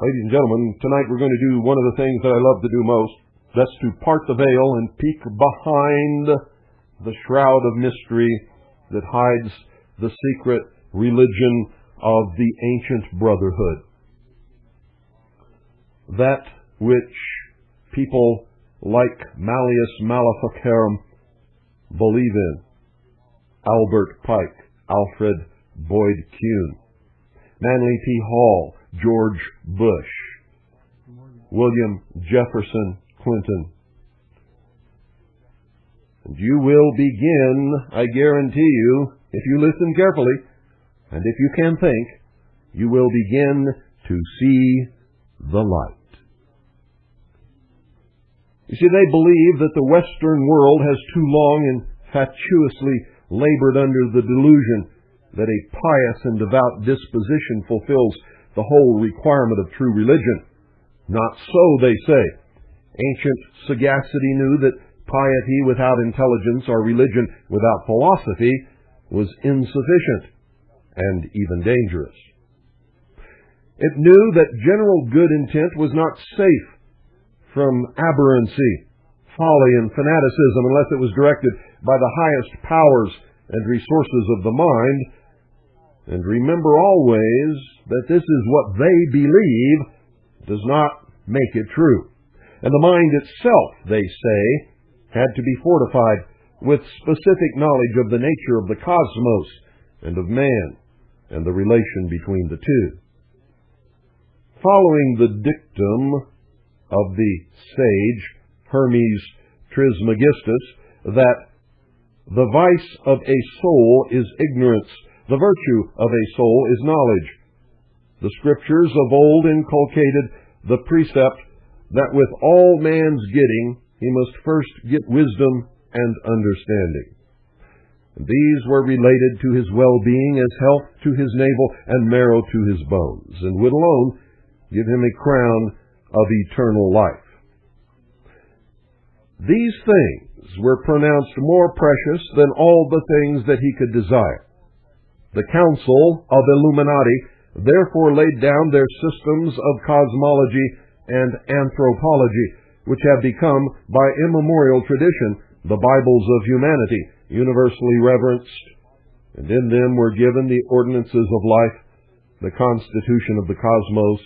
Ladies and gentlemen, tonight we're going to do one of the things that I love to do most. That's to part the veil and peek behind the shroud of mystery that hides the secret religion of the ancient brotherhood. That which people like Malleus Maleficarum believe in. Albert Pike, Alfred Boyd Kuhn, Manly P. Hall, George Bush, William Jefferson Clinton. And you will begin, I guarantee you, if you listen carefully, and if you can think, you will begin to see the light. You see, they believe that the Western world has too long and fatuously labored under the delusion that a pious and devout disposition fulfills the whole requirement of true religion. Not so, they say. Ancient sagacity knew that piety without intelligence or religion without philosophy was insufficient and even dangerous. It knew that general good intent was not safe from aberrancy, folly, and fanaticism unless it was directed by the highest powers and resources of the mind. And remember always that this is what they believe does not make it true. And the mind itself, they say, had to be fortified with specific knowledge of the nature of the cosmos and of man and the relation between the two. Following the dictum of the sage Hermes Trismegistus that the vice of a soul is ignorance, the virtue of a soul is knowledge, the Scriptures of old inculcated the precept that with all man's getting, he must first get wisdom and understanding. And these were related to his well-being as health to his navel and marrow to his bones, and would alone give him a crown of eternal life. These things were pronounced more precious than all the things that he could desire. The Council of Illuminati therefore laid down their systems of cosmology and anthropology, which have become, by immemorial tradition, the Bibles of humanity, universally reverenced, and in them were given the ordinances of life, the constitution of the cosmos,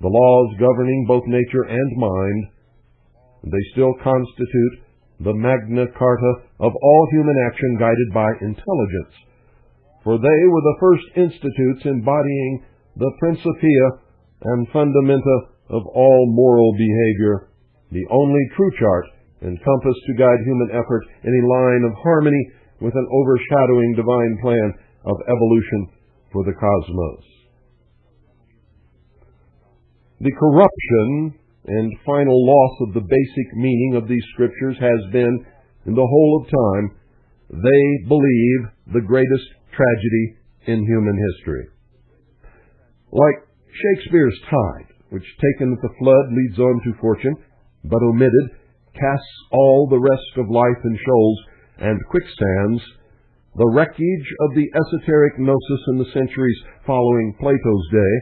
the laws governing both nature and mind. They still constitute the Magna Carta of all human action guided by intelligence, for they were the first institutes embodying the principia and fundamenta of all moral behavior, the only true chart and compass to guide human effort in a line of harmony with an overshadowing divine plan of evolution for the cosmos. The corruption and final loss of the basic meaning of these scriptures has been, in the whole of time, they believe, the greatest tragedy in human history. Like Shakespeare's tide, which taken at the flood leads on to fortune, but omitted casts all the rest of life in shoals and quicksands, the wreckage of the esoteric gnosis in the centuries following Plato's day,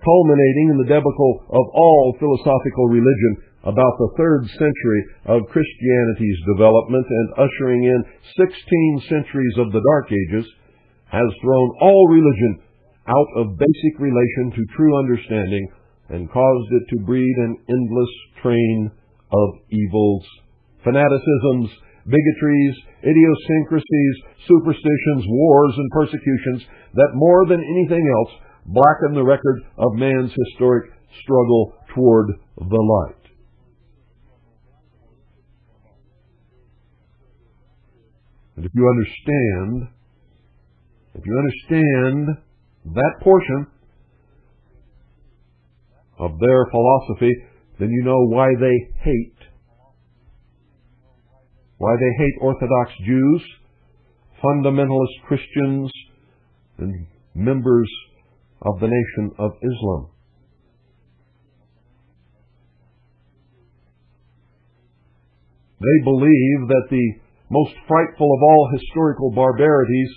culminating in the debacle of all philosophical religion about the 3rd century of Christianity's development and ushering in 16 centuries of the Dark Ages, has thrown all religion out of basic relation to true understanding and caused it to breed an endless train of evils, fanaticisms, bigotries, idiosyncrasies, superstitions, wars, and persecutions that more than anything else blacken the record of man's historic struggle toward the light. And if you understand that portion of their philosophy, then you know why they hate Orthodox Jews, fundamentalist Christians, and members of the Nation of Islam. They believe that the most frightful of all historical barbarities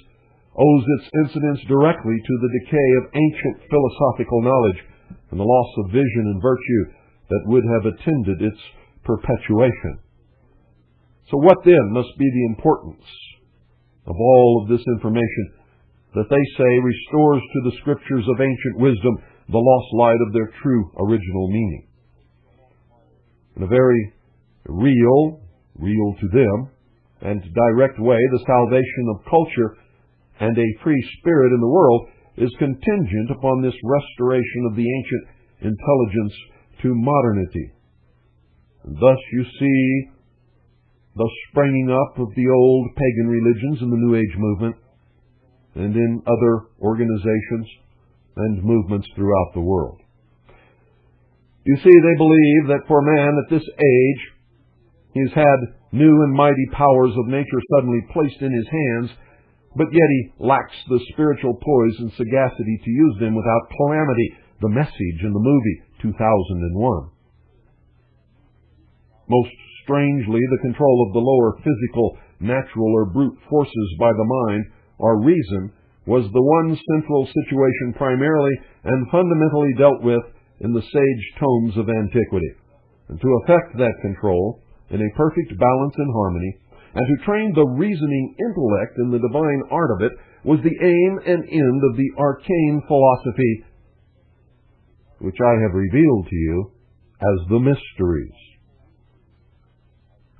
owes its incidence directly to the decay of ancient philosophical knowledge, and the loss of vision and virtue that would have attended its perpetuation. So what then must be the importance of all of this information that they say restores to the Scriptures of ancient wisdom the lost light of their true original meaning? In a very real to them, and direct way, the salvation of culture and a free spirit in the world is contingent upon this restoration of the ancient intelligence to modernity. And thus you see the springing up of the old pagan religions in the New Age movement and in other organizations and movements throughout the world. You see, they believe that for man at this age, he's had new and mighty powers of nature suddenly placed in his hands, but yet he lacks the spiritual poise and sagacity to use them without calamity, the message in the movie 2001. Most strangely, the control of the lower physical, natural, or brute forces by the mind or reason was the one central situation primarily and fundamentally dealt with in the sage tomes of antiquity. And to effect that control in a perfect balance and harmony, and to train the reasoning intellect in the divine art of it, was the aim and end of the arcane philosophy which I have revealed to you as the mysteries.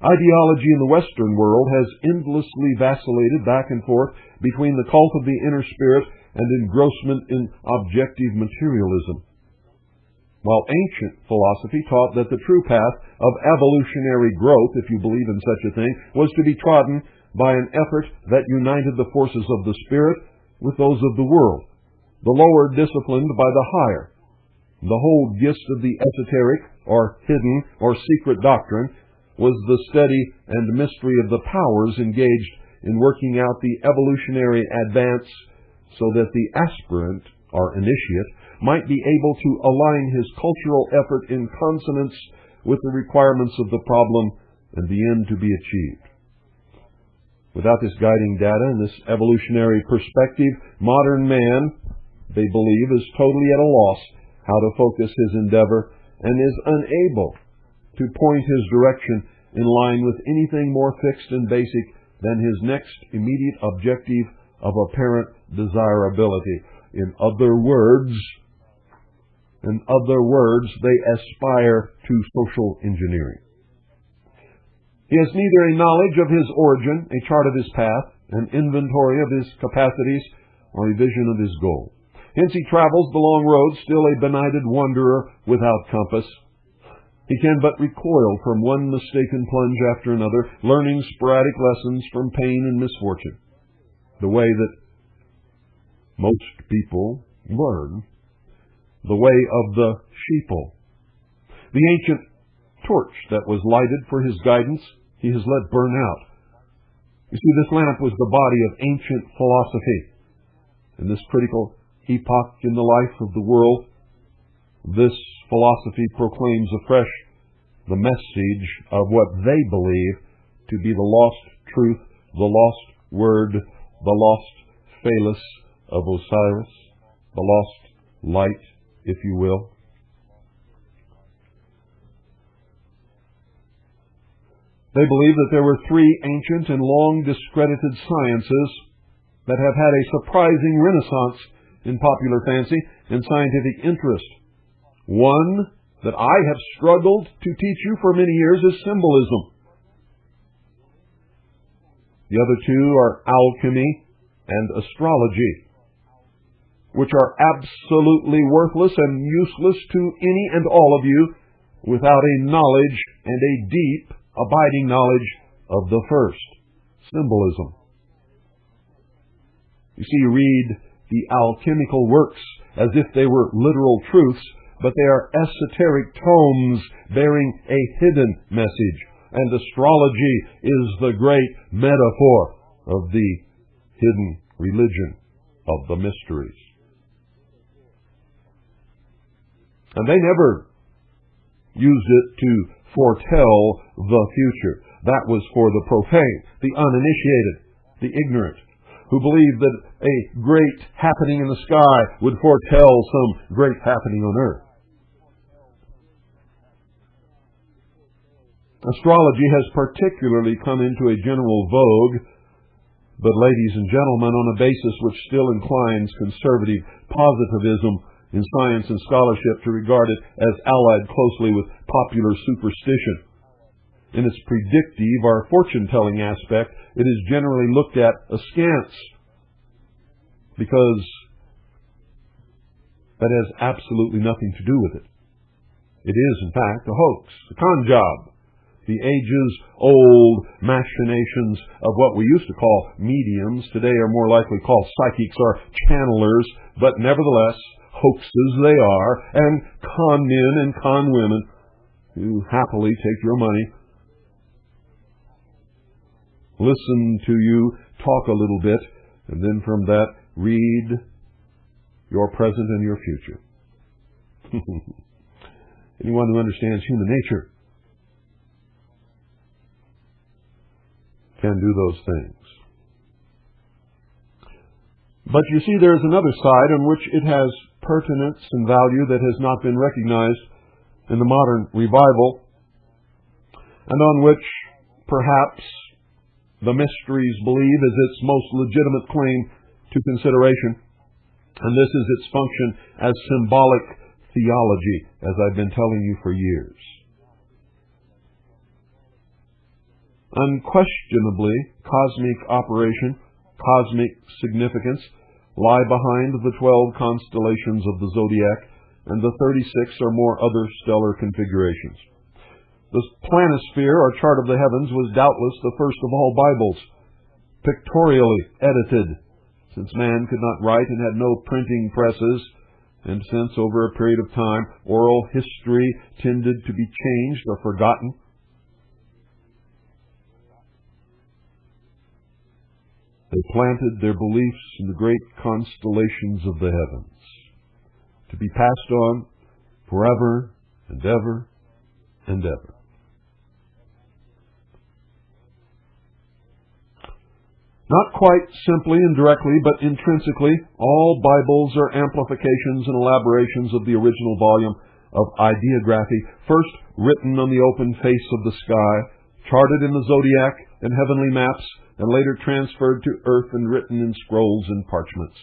Ideology in the Western world has endlessly vacillated back and forth between the cult of the inner spirit and engrossment in objective materialism, while ancient philosophy taught that the true path of evolutionary growth, if you believe in such a thing, was to be trodden by an effort that united the forces of the spirit with those of the world, the lower disciplined by the higher. The whole gist of the esoteric, or hidden, or secret doctrine was the study and mystery of the powers engaged in working out the evolutionary advance so that the aspirant, or initiate, might be able to align his cultural effort in consonance with the requirements of the problem and the end to be achieved. Without this guiding data and this evolutionary perspective, modern man, they believe, is totally at a loss how to focus his endeavor and is unable to point his direction in line with anything more fixed and basic than his next immediate objective of apparent desirability. In other words, they aspire to social engineering. He has neither a knowledge of his origin, a chart of his path, an inventory of his capacities, or a vision of his goal. Hence he travels the long road, still a benighted wanderer without compass. He can but recoil from one mistaken plunge after another, learning sporadic lessons from pain and misfortune, the way that most people learn, the way of the sheeple. The ancient torch that was lighted for his guidance, he has let burn out. You see, this lamp was the body of ancient philosophy. In this critical epoch in the life of the world, this philosophy proclaims afresh the message of what they believe to be the lost truth, the lost word, the lost phallus of Osiris, the lost light, if you will. They believe that there were three ancient and long discredited sciences that have had a surprising renaissance in popular fancy and scientific interest. One that I have struggled to teach you for many years is symbolism. The other two are alchemy and astrology, which are absolutely worthless and useless to any and all of you without a knowledge and a deep, abiding knowledge of the first, symbolism. You see, you read the alchemical works as if they were literal truths, but they are esoteric tomes bearing a hidden message. And astrology is the great metaphor of the hidden religion of the mysteries. And they never used it to foretell the future. That was for the profane, the uninitiated, the ignorant, who believed that a great happening in the sky would foretell some great happening on earth. Astrology has particularly come into a general vogue, but ladies and gentlemen, on a basis which still inclines conservative positivism in science and scholarship to regard it as allied closely with popular superstition. In its predictive or fortune-telling aspect, it is generally looked at askance, because that has absolutely nothing to do with it. It is, in fact, a hoax, a con job. The ages-old machinations of what we used to call mediums today are more likely called psychics or channelers, but nevertheless, hoaxes they are, and con men and con women who happily take your money, listen to you talk a little bit, and then from that read your present and your future. Anyone who understands human nature can do those things. But you see, there's another side on which it has pertinence and value that has not been recognized in the modern revival, and on which perhaps the Mysteries believe is its most legitimate claim to consideration, and this is its function as symbolic theology, as I've been telling you for years. Unquestionably, cosmic operation, cosmic significance lie behind the 12 constellations of the zodiac and the 36 or more other stellar configurations. The planisphere, or chart of the heavens, was doubtless the first of all Bibles, pictorially edited, since man could not write and had no printing presses, and since over a period of time oral history tended to be changed or forgotten. They planted their beliefs in the great constellations of the heavens, to be passed on forever and ever and ever. Not quite simply and directly, but intrinsically, all Bibles are amplifications and elaborations of the original volume of ideography, first written on the open face of the sky, charted in the zodiac and heavenly maps, and later transferred to earth and written in scrolls and parchments.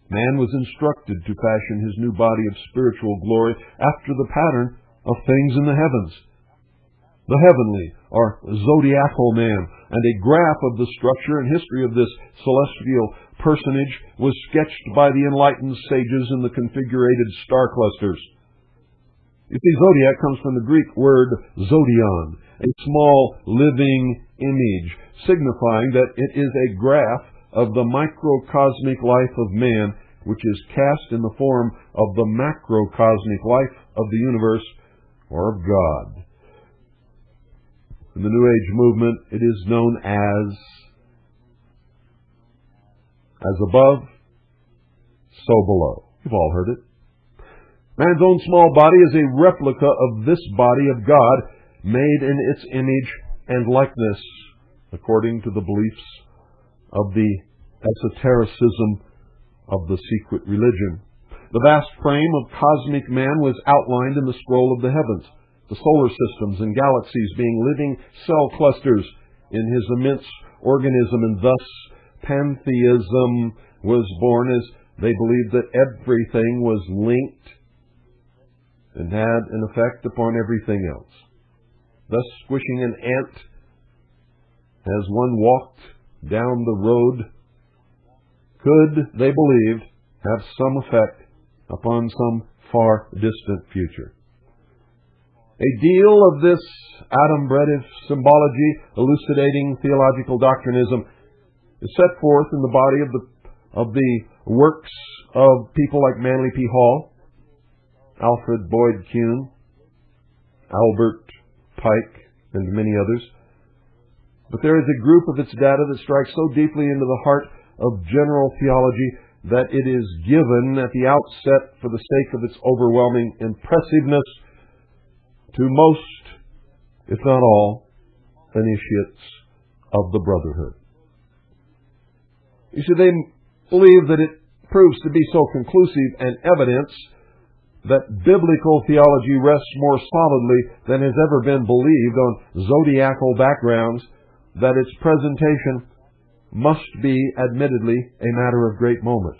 Man was instructed to fashion his new body of spiritual glory after the pattern of things in the heavens. The heavenly, or zodiacal man, and a graph of the structure and history of this celestial personage was sketched by the enlightened sages in the configurated star clusters. You see, zodiac comes from the Greek word zodion, a small living image, signifying that it is a graph of the microcosmic life of man, which is cast in the form of the macrocosmic life of the universe, or of God. In the New Age movement, it is known as above, so below. You've all heard it. Man's own small body is a replica of this body of God, made in its image and likeness, according to the beliefs of the esotericism of the secret religion. The vast frame of cosmic man was outlined in the scroll of the heavens, the solar systems and galaxies being living cell clusters in his immense organism, and thus pantheism was born, as they believed that everything was linked and had an effect upon everything else. Thus, squishing an ant as one walked down the road could, they believed, have some effect upon some far distant future. A deal of this adumbrative symbology, elucidating theological doctrinism, is set forth in the body of the works of people like Manly P. Hall, Alfred Boyd Kuhn, Albert Pike, and many others. But there is a group of its data that strikes so deeply into the heart of general theology that it is given at the outset for the sake of its overwhelming impressiveness to most, if not all, initiates of the Brotherhood. You see, they believe that it proves to be so conclusive an evidence that biblical theology rests more solidly than has ever been believed on zodiacal backgrounds, that its presentation must be admittedly a matter of great moment.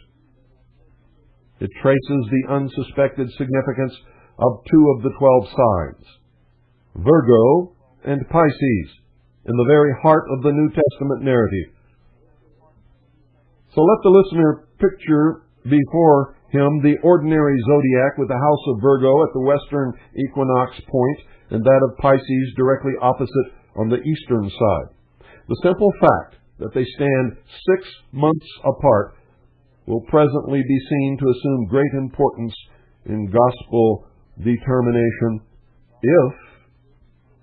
It traces the unsuspected significance of two of the 12 signs, Virgo and Pisces, in the very heart of the New Testament narrative. So let the listener picture before him the ordinary zodiac with the house of Virgo at the western equinox point and that of Pisces directly opposite on the eastern side. The simple fact that they stand 6 months apart will presently be seen to assume great importance in gospel determination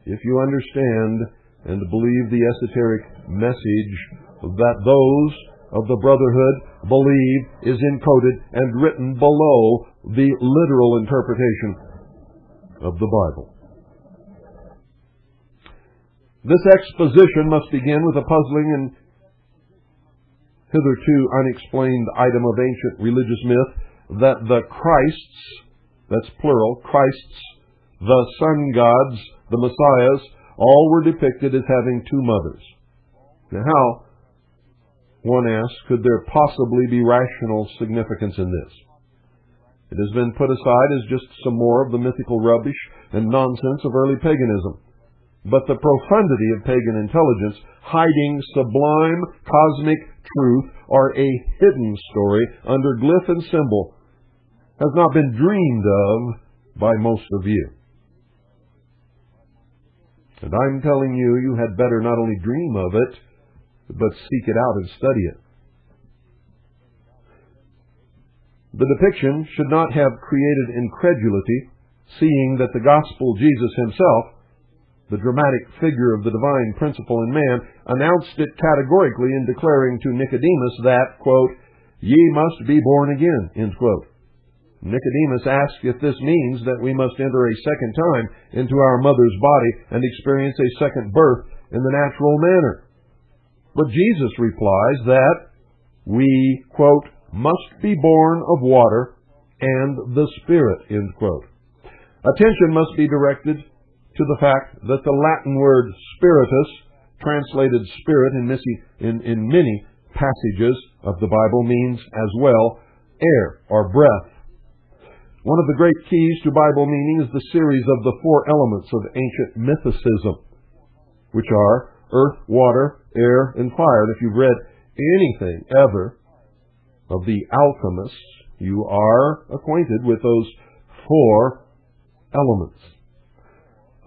if you understand and believe the esoteric message that those of the Brotherhood believe is encoded and written below the literal interpretation of the Bible. This exposition must begin with a puzzling and hitherto unexplained item of ancient religious myth, that the Christs, that's plural, Christs, the sun gods, the Messiahs, all were depicted as having two mothers. Now how, one asks, could there possibly be rational significance in this? It has been put aside as just some more of the mythical rubbish and nonsense of early paganism. But the profundity of pagan intelligence, hiding sublime cosmic truth, or a hidden story under glyph and symbol, has not been dreamed of by most of you. And I'm telling you, you had better not only dream of it, but seek it out and study it. The depiction should not have created incredulity, seeing that the gospel Jesus himself, the dramatic figure of the divine principle in man, announced it categorically in declaring to Nicodemus that, quote, "Ye must be born again," end quote. Nicodemus asked if this means that we must enter a second time into our mother's body and experience a second birth in the natural manner. But Jesus replies that we, quote, "must be born of water and the Spirit," end quote. Attention must be directed to the fact that the Latin word spiritus, translated spirit in many passages of the Bible, means as well air or breath. One of the great keys to Bible meaning is the series of the four elements of ancient mythicism, which are earth, water, air, and fire. And if you've read anything ever of the alchemists, you are acquainted with those four elements.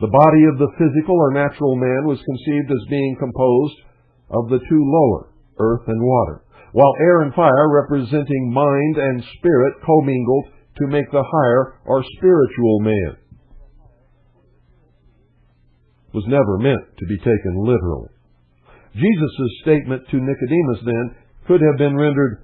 The body of the physical or natural man was conceived as being composed of the two lower, earth and water, while air and fire, representing mind and spirit, commingled to make the higher or spiritual man. It was never meant to be taken literally. Jesus' statement to Nicodemus, then, could have been rendered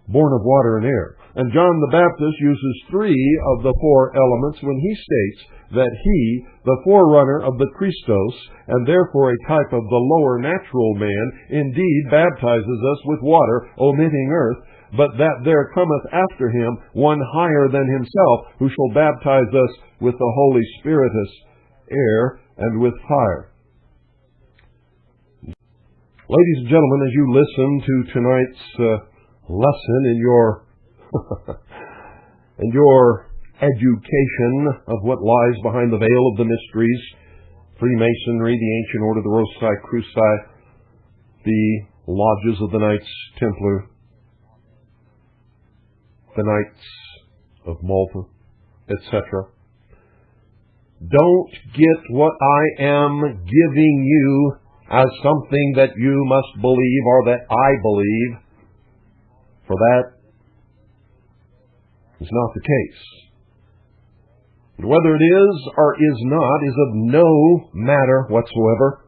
born of water and air. And John the Baptist uses three of the four elements when he states that he, the forerunner of the Christos, and therefore a type of the lower natural man, indeed baptizes us with water, omitting earth, but that there cometh after him one higher than himself, who shall baptize us with the Holy Spiritus, air, and with fire. Ladies and gentlemen, as you listen to tonight's lesson in your education of what lies behind the veil of the mysteries, Freemasonry, the Ancient Order, the Rosicruci, the Lodges of the Knights Templar, the Knights of Malta, etc. Don't get what I am giving you as something that you must believe or that I believe, for that is not the case. And whether it is or is not is of no matter whatsoever.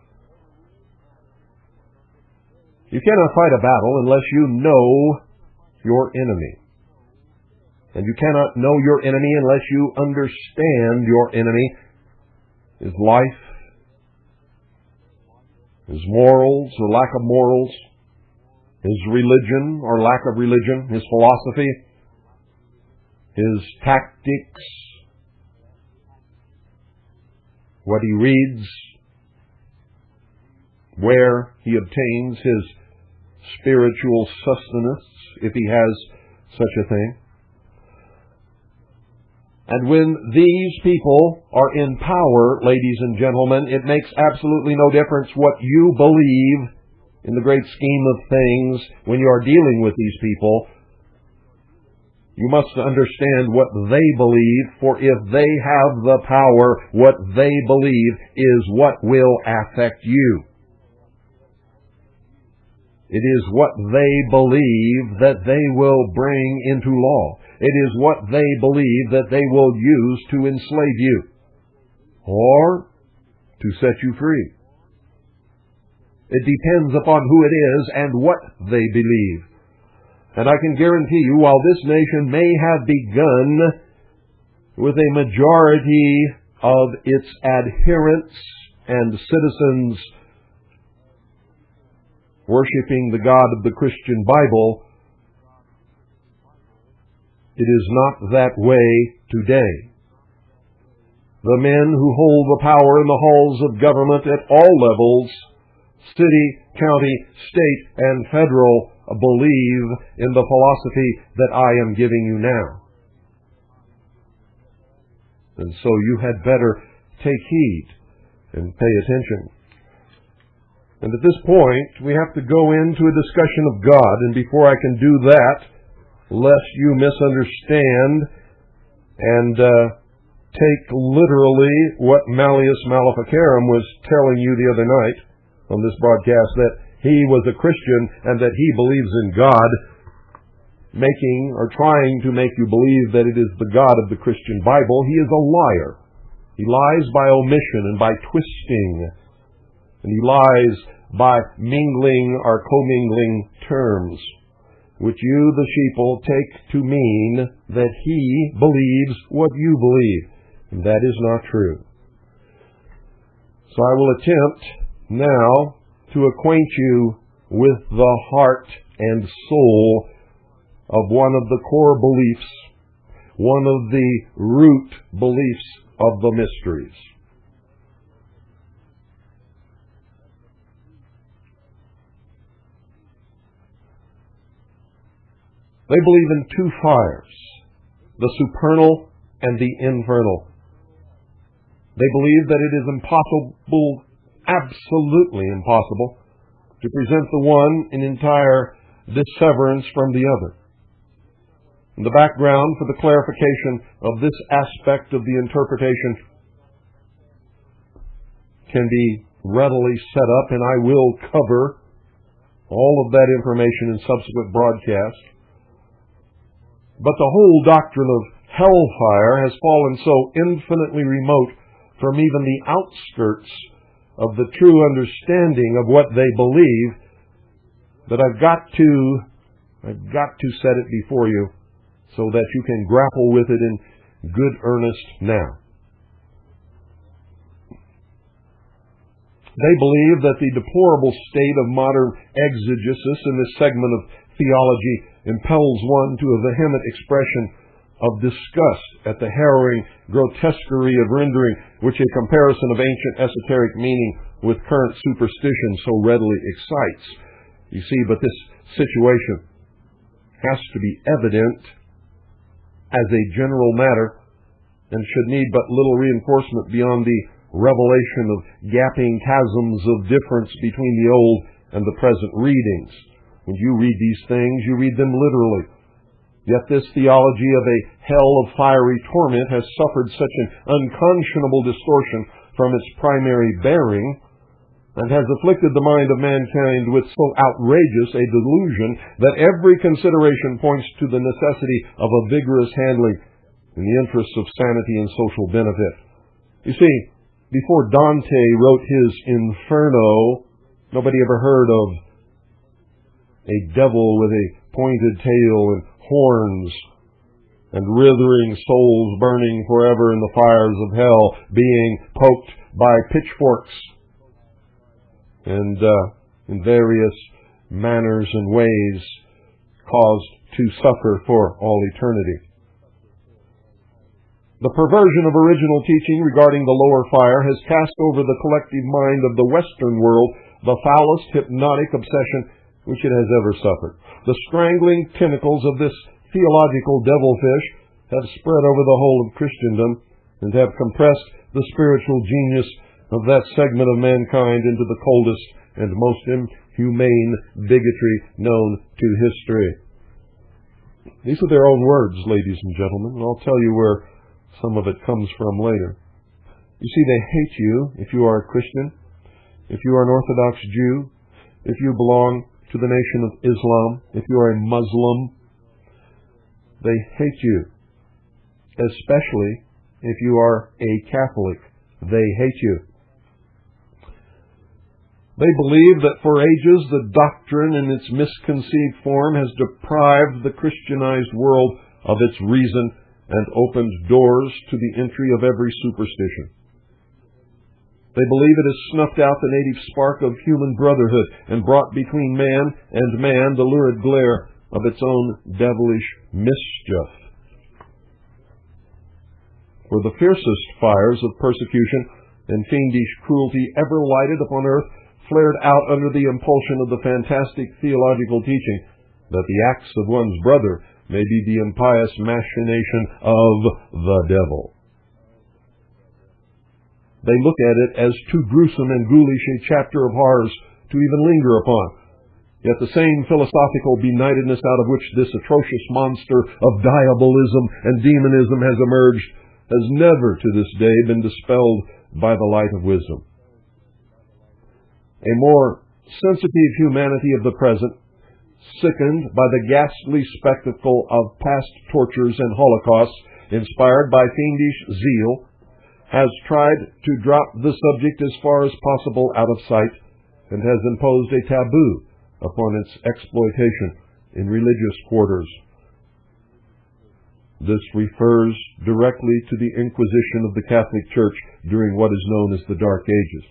You cannot fight a battle unless you know your enemy. And you cannot know your enemy unless you understand your enemy, his life, his morals or lack of morals, his religion or lack of religion, his philosophy, his tactics, what he reads, where he obtains his spiritual sustenance, if he has such a thing. And when these people are in power, ladies and gentlemen, it makes absolutely no difference what you believe in the great scheme of things when you are dealing with these people. You must understand what they believe, for if they have the power, what they believe is what will affect you. It is what they believe that they will bring into law. It is what they believe that they will use to enslave you or to set you free. It depends upon who it is and what they believe. And I can guarantee you, while this nation may have begun with a majority of its adherents and citizens worshiping the God of the Christian Bible, it is not that way today. The men who hold the power in the halls of government at all levels, city, county, state, and federal, believe in the philosophy that I am giving you now. And so you had better take heed and pay attention. And at this point, we have to go into a discussion of God. And before I can do that, lest you misunderstand and take literally what Malleus Maleficarum was telling you the other night on this broadcast, that he was a Christian and that he believes in God, making or trying to make you believe that it is the God of the Christian Bible, he is a liar. He lies by omission and by twisting. And he lies by mingling or commingling terms, which you, the sheeple, take to mean that he believes what you believe. And that is not true. So I will attempt now to acquaint you with the heart and soul of one of the core beliefs, one of the root beliefs of the mysteries. They believe in two fires, the supernal and the infernal. They believe that it is impossible, absolutely impossible, to present the one in entire disseverance from the other. And the background for the clarification of this aspect of the interpretation can be readily set up, and I will cover all of that information in subsequent broadcasts. But the whole doctrine of hellfire has fallen so infinitely remote from even the outskirts of the true understanding of what they believe that I've got to set it before you so that you can grapple with it in good earnest now. They believe that the deplorable state of modern exegesis in this segment of theology impels one to a vehement expression of disgust at the harrowing grotesquerie of rendering which a comparison of ancient esoteric meaning with current superstition so readily excites. You see, but this situation has to be evident as a general matter and should need but little reinforcement beyond the revelation of gaping chasms of difference between the old and the present readings. When you read these things, you read them literally. Yet this theology of a hell of fiery torment has suffered such an unconscionable distortion from its primary bearing, and has afflicted the mind of mankind with so outrageous a delusion that every consideration points to the necessity of a vigorous handling in the interests of sanity and social benefit. You see, before Dante wrote his Inferno, nobody ever heard of a devil with a pointed tail and horns and writhing souls burning forever in the fires of hell, being poked by pitchforks and in various manners and ways caused to suffer for all eternity. The perversion of original teaching regarding the lower fire has cast over the collective mind of the Western world the foulest hypnotic obsession which it has ever suffered. The strangling tentacles of this theological devilfish have spread over the whole of Christendom and have compressed the spiritual genius of that segment of mankind into the coldest and most inhumane bigotry known to history. These are their own words, ladies and gentlemen, and I'll tell you where some of it comes from later. You see, they hate you if you are a Christian, if you are an Orthodox Jew, if you belong to the nation of Islam, if you are a Muslim. They hate you, especially if you are a Catholic. They hate you. They believe that for ages the doctrine in its misconceived form has deprived the Christianized world of its reason and opened doors to the entry of every superstition. They believe it has snuffed out the native spark of human brotherhood and brought between man and man the lurid glare of its own devilish mischief. For the fiercest fires of persecution and fiendish cruelty ever lighted upon earth flared out under the impulsion of the fantastic theological teaching that the acts of one's brother may be the impious machination of the devil. They look at it as too gruesome and ghoulish a chapter of horrors to even linger upon. Yet the same philosophical benightedness out of which this atrocious monster of diabolism and demonism has emerged has never to this day been dispelled by the light of wisdom. A more sensitive humanity of the present, sickened by the ghastly spectacle of past tortures and holocausts, inspired by fiendish zeal, has tried to drop the subject as far as possible out of sight, and has imposed a taboo upon its exploitation in religious quarters. This refers directly to the Inquisition of the Catholic Church during what is known as the Dark Ages.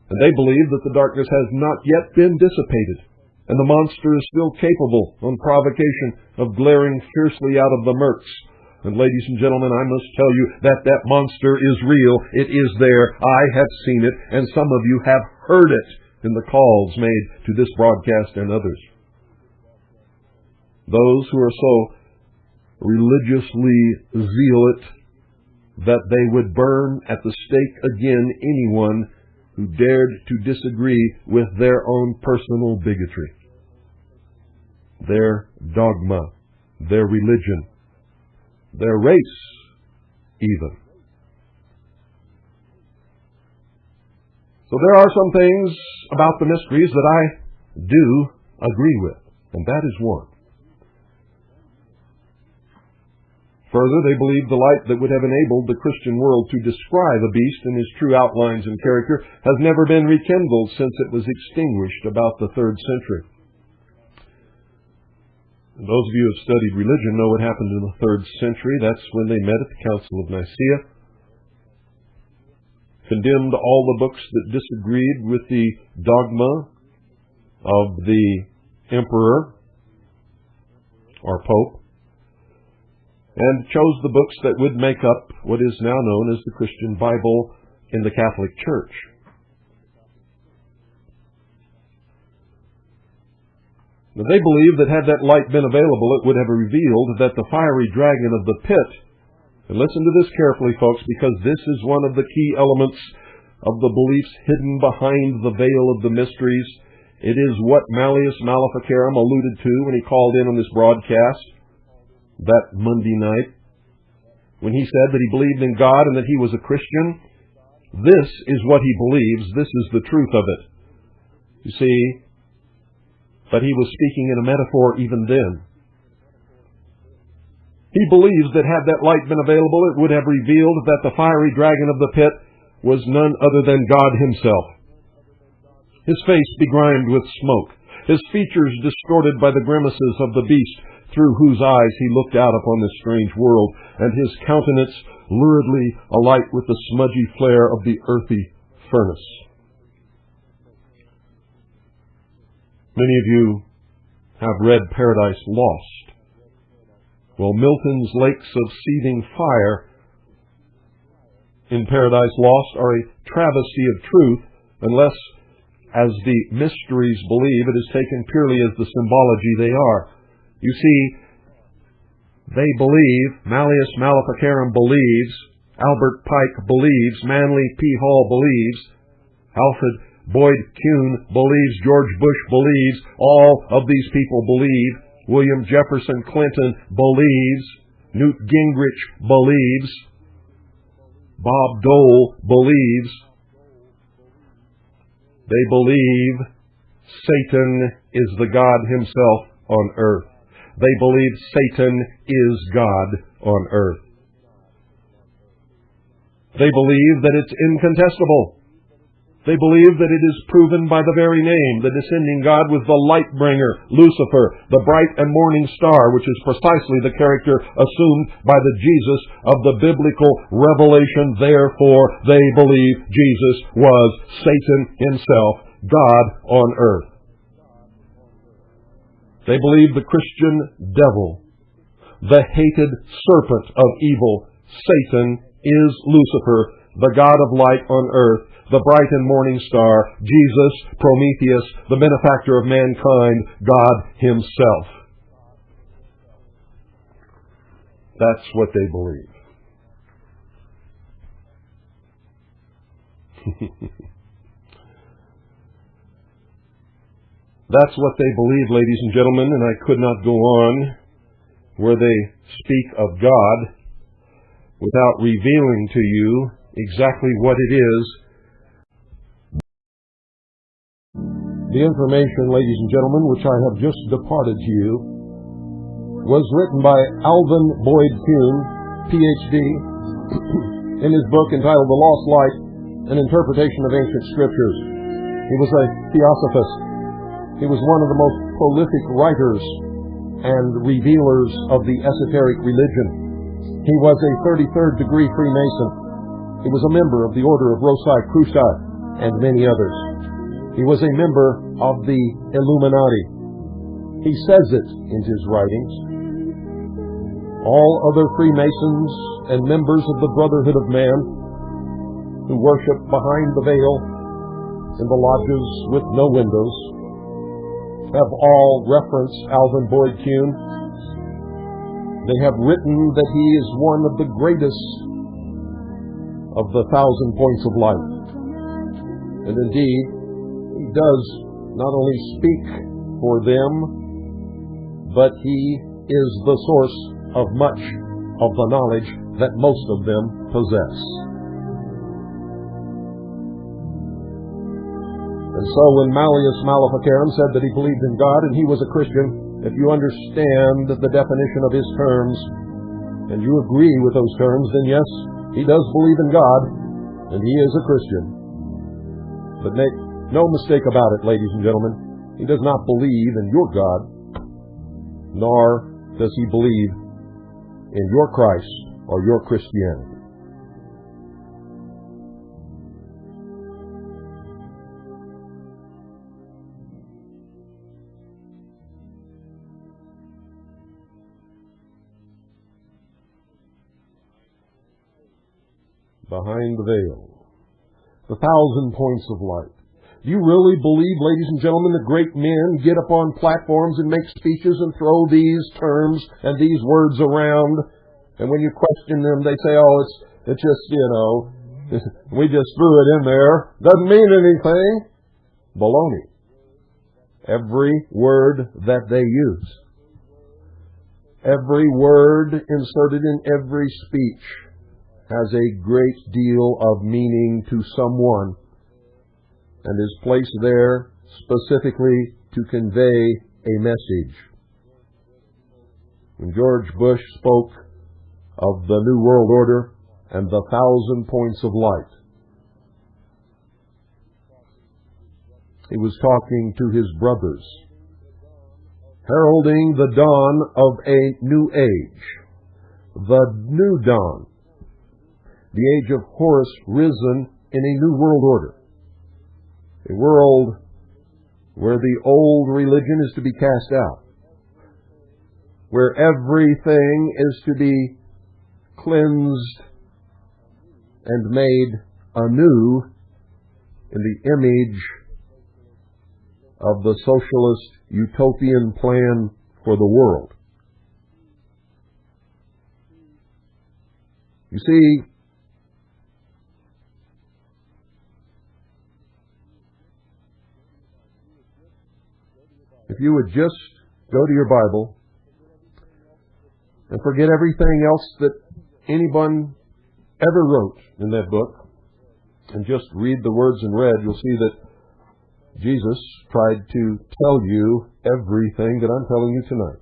And they believe that the darkness has not yet been dissipated, and the monster is still capable, on provocation, of glaring fiercely out of the murks. And ladies and gentlemen, I must tell you that that monster is real. It is there. I have seen it, and some of you have heard it in the calls made to this broadcast and others. Those who are so religiously zealot that they would burn at the stake again anyone who dared to disagree with their own personal bigotry, their dogma, their religion, their race, even. So there are some things about the mysteries that I do agree with, and that is one. Further, they believe the light that would have enabled the Christian world to descry the beast in his true outlines and character has never been rekindled since it was extinguished about the 3rd century. And those of you who have studied religion know what happened in the 3rd century. That's when they met at the Council of Nicaea, condemned all the books that disagreed with the dogma of the emperor or pope, and chose the books that would make up what is now known as the Christian Bible in the Catholic Church. Now, they believe that had that light been available, it would have revealed that the fiery dragon of the pit, and listen to this carefully, folks, because this is one of the key elements of the beliefs hidden behind the veil of the mysteries. It is what Malleus Maleficarum alluded to when he called in on this broadcast that Monday night, when he said that he believed in God and that he was a Christian. This is what he believes. This is the truth of it. You see, but he was speaking in a metaphor even then. He believes that had that light been available, it would have revealed that the fiery dragon of the pit was none other than God himself. His face begrimed with smoke, his features distorted by the grimaces of the beast, through whose eyes he looked out upon this strange world, and his countenance luridly alight with the smudgy flare of the earthy furnace. Many of you have read Paradise Lost. Well, Milton's lakes of seething fire in Paradise Lost are a travesty of truth, unless, as the mysteries believe, it is taken purely as the symbology they are. You see, they believe, Malleus Maleficarum believes, Albert Pike believes, Manly P. Hall believes, Alfred Boyd Kuhn believes, George Bush believes, all of these people believe, William Jefferson Clinton believes, Newt Gingrich believes, Bob Dole believes. They believe Satan is the God himself on earth. They believe Satan is God on earth. They believe that it's incontestable. They believe that it is proven by the very name. The descending God was the light bringer, Lucifer, the bright and morning star, which is precisely the character assumed by the Jesus of the biblical revelation. Therefore, they believe Jesus was Satan himself, God on earth. They believe the Christian devil, the hated serpent of evil, Satan, is Lucifer, the God of light on earth, the bright and morning star, Jesus, Prometheus, the benefactor of mankind, God himself. That's what they believe. That's what they believe, ladies and gentlemen, and I could not go on where they speak of God without revealing to you exactly what it is. The information, ladies and gentlemen, which I have just departed to you, was written by Alvin Boyd Kuhn, Ph.D., in his book entitled The Lost Light, An Interpretation of Ancient Scriptures. He was a theosophist. He was one of the most prolific writers and revealers of the esoteric religion. He was a 33rd degree Freemason. He was a member of the Order of Rossi Cruci and many others. He was a member of the Illuminati. He says it in his writings. All other Freemasons and members of the Brotherhood of Man who worship behind the veil in the lodges with no windows have all referenced Alvin Boyd Kuhn. They have written that he is one of the greatest of the 1,000 points of light. And indeed, he does not only speak for them, but he is the source of much of the knowledge that most of them possess. And so when Malleus Maleficarum said that he believed in God and he was a Christian, if you understand the definition of his terms and you agree with those terms, then yes, he does believe in God and he is a Christian. But make no mistake about it, ladies and gentlemen, he does not believe in your God, nor does he believe in your Christ or your Christianity. Behind the veil, the 1,000 points of light. Do you really believe, ladies and gentlemen, that great men get up on platforms and make speeches and throw these terms and these words around, and when you question them, they say, oh, it's just, we just threw it in there. Doesn't mean anything. Baloney. Every word that they use, every word inserted in every speech has a great deal of meaning to someone and is placed there specifically to convey a message. When George Bush spoke of the New World Order and the 1,000 points of light, he was talking to his brothers, heralding the dawn of a new age, the new dawn, the age of Horus risen in a new world order, a world where the old religion is to be cast out, where everything is to be cleansed and made anew in the image of the socialist utopian plan for the world. You see, if you would just go to your Bible and forget everything else that anyone ever wrote in that book and just read the words in red, you'll see that Jesus tried to tell you everything that I'm telling you tonight.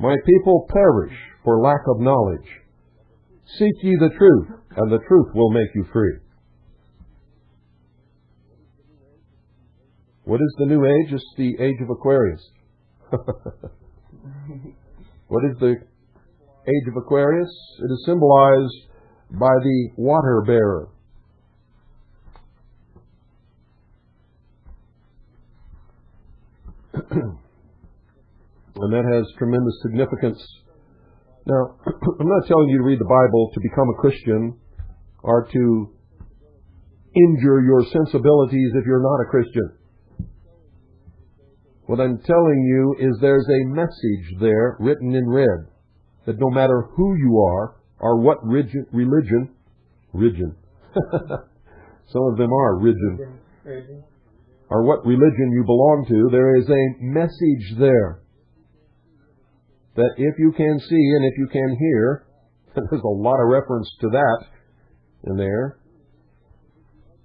My people perish for lack of knowledge. Seek ye the truth, and the truth will make you free. What is the new age? It's the age of Aquarius. What is the age of Aquarius? It is symbolized by the water bearer. And that has tremendous significance. Now, I'm not telling you to read the Bible to become a Christian or to injure your sensibilities if you're not a Christian. What I'm telling you is there's a message there written in red that no matter who you are or what religion, some of them are religion, or what religion you belong to, there is a message there that if you can see and if you can hear, there's a lot of reference to that in there.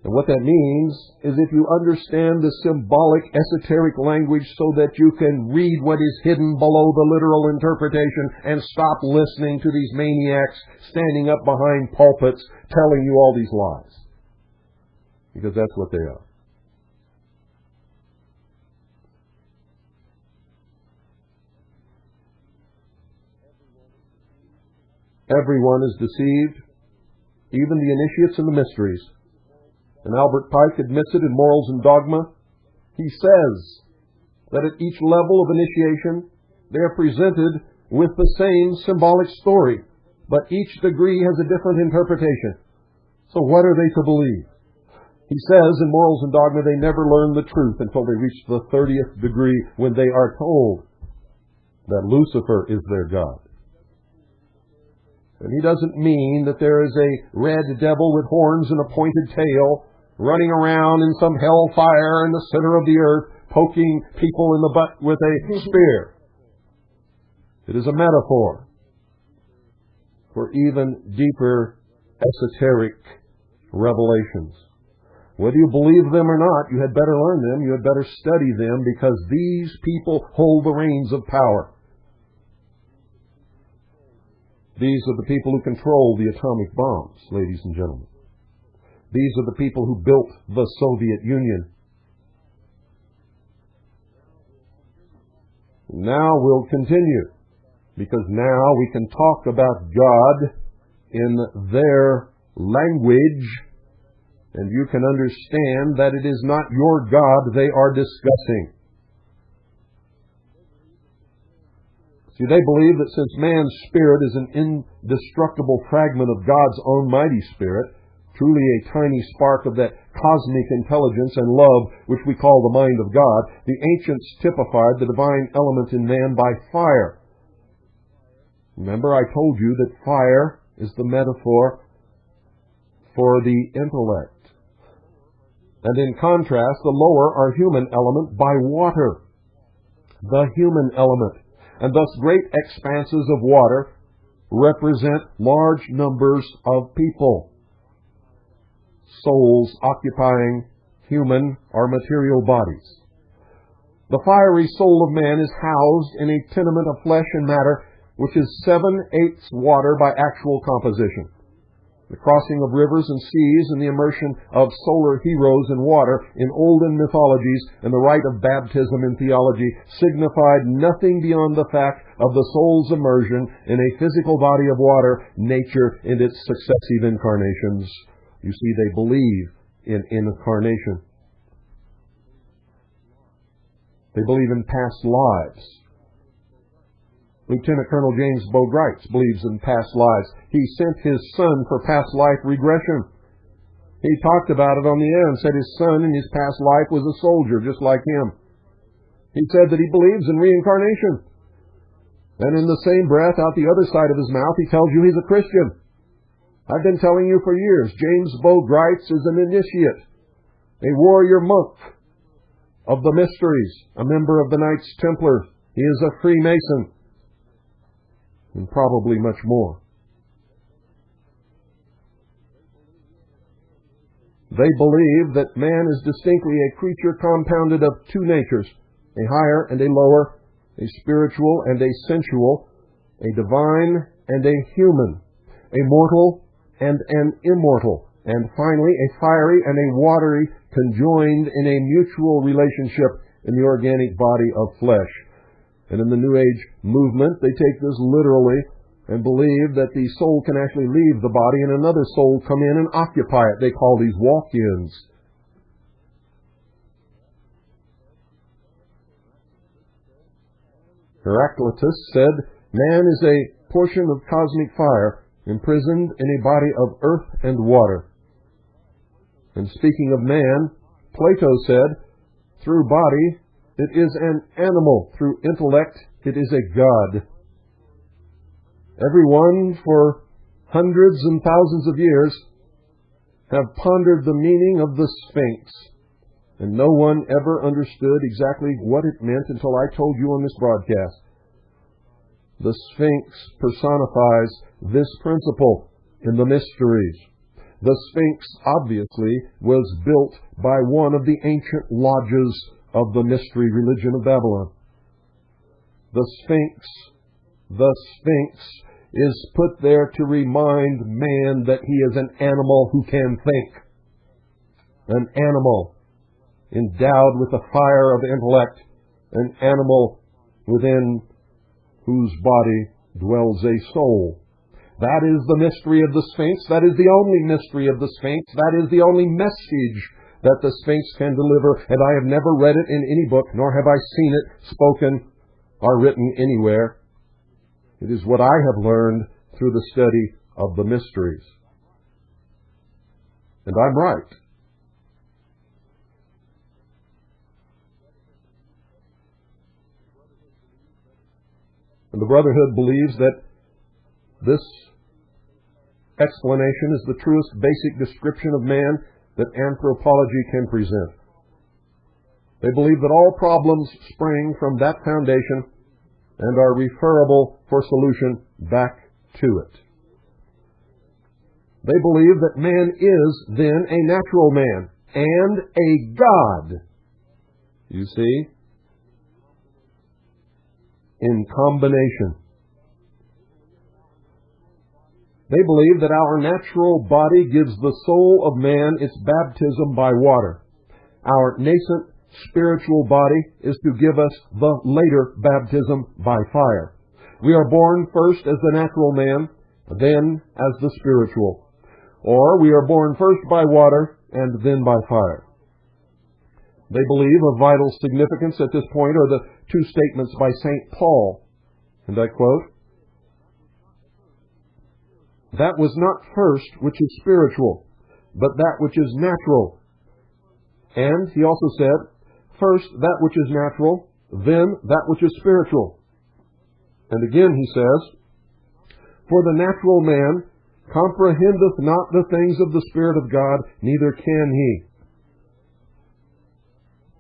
And what that means is if you understand the symbolic, esoteric language so that you can read what is hidden below the literal interpretation and stop listening to these maniacs standing up behind pulpits telling you all these lies. Because that's what they are. Everyone is deceived, even the initiates and the mysteries. And Albert Pike admits it in Morals and Dogma. He says that at each level of initiation, they are presented with the same symbolic story, but each degree has a different interpretation. So what are they to believe? He says in Morals and Dogma they never learn the truth until they reach the 30th degree when they are told that Lucifer is their God. And he doesn't mean that there is a red devil with horns and a pointed tail running around in some hellfire in the center of the earth, poking people in the butt with a spear. It is a metaphor for even deeper esoteric revelations. Whether you believe them or not, you had better learn them, you had better study them, because these people hold the reins of power. These are the people who control the atomic bombs, ladies and gentlemen. These are the people who built the Soviet Union. Now we'll continue, because now we can talk about God in their language, and you can understand that it is not your God they are discussing. See, they believe that since man's spirit is an indestructible fragment of God's own mighty spirit, truly a tiny spark of that cosmic intelligence and love which we call the mind of God, the ancients typified the divine element in man by fire. Remember, I told you that fire is the metaphor for the intellect. And in contrast, the lower or human element by water. The human element. And thus great expanses of water represent large numbers of people. Souls occupying human or material bodies. The fiery soul of man is housed in a tenement of flesh and matter, which is 7/8 water by actual composition. The crossing of rivers and seas and the immersion of solar heroes in water in olden mythologies and the rite of baptism in theology signified nothing beyond the fact of the soul's immersion in a physical body of water, nature in its successive incarnations. You see, they believe in incarnation. They believe in past lives. Lieutenant Colonel James Bogrites believes in past lives. He sent his son for past life regression. He talked about it on the air and said his son in his past life was a soldier just like him. He said that he believes in reincarnation. And in the same breath, out the other side of his mouth, he tells you he's a Christian. I've been telling you for years, James Bogrites is an initiate, a warrior monk of the mysteries, a member of the Knights Templar. He is a Freemason, and probably much more. They believe that man is distinctly a creature compounded of two natures, a higher and a lower, a spiritual and a sensual, a divine and a human, a mortal and an immortal, and finally a fiery and a watery conjoined in a mutual relationship in the organic body of flesh. And in the New Age movement, they take this literally and believe that the soul can actually leave the body and another soul come in and occupy it. They call these walk-ins. Heraclitus said, man is a portion of cosmic fire imprisoned in a body of earth and water. And speaking of man, Plato said, through body it is an animal, through intellect it is a god. Everyone for hundreds and thousands of years have pondered the meaning of the Sphinx, and no one ever understood exactly what it meant until I told you on this broadcast. The Sphinx personifies this principle in the mysteries. The Sphinx obviously was built by one of the ancient lodges of the mystery religion of Babylon. The Sphinx is put there to remind man that he is an animal who can think. An animal endowed with the fire of intellect, an animal within whose body dwells a soul. That is the mystery of the Sphinx. That is the only mystery of the Sphinx. That is the only message that the Sphinx can deliver. And I have never read it in any book, nor have I seen it spoken or written anywhere. It is what I have learned through the study of the mysteries. And I'm right. And the Brotherhood believes that this explanation is the truest basic description of man that anthropology can present. They believe that all problems spring from that foundation and are referable for solution back to it. They believe that man is then a natural man and a god. You see? In combination. They believe that our natural body gives the soul of man its baptism by water. Our nascent spiritual body is to give us the later baptism by fire. We are born first as the natural man, then as the spiritual. Or we are born first by water and then by fire. They believe of vital significance at this point are the two statements by St. Paul. And I quote, "That was not first which is spiritual, but that which is natural." And he also said, "First that which is natural, then that which is spiritual." And again he says, "For the natural man comprehendeth not the things of the Spirit of God, neither can he."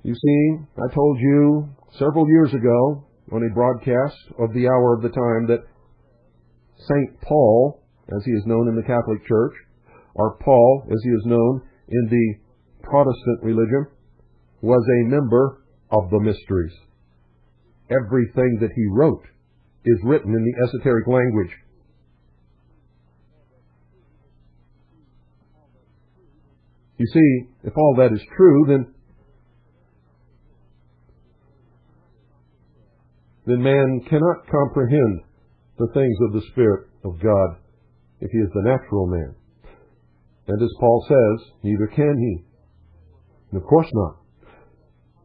You see, I told you several years ago on a broadcast of the Hour of the Time that St. Paul, as he is known in the Catholic Church, or Paul, as he is known in the Protestant religion, was a member of the mysteries. Everything that he wrote is written in the esoteric language. You see, if all that is true, then man cannot comprehend the things of the Spirit of God if he is the natural man. And as Paul says, neither can he. And of course not.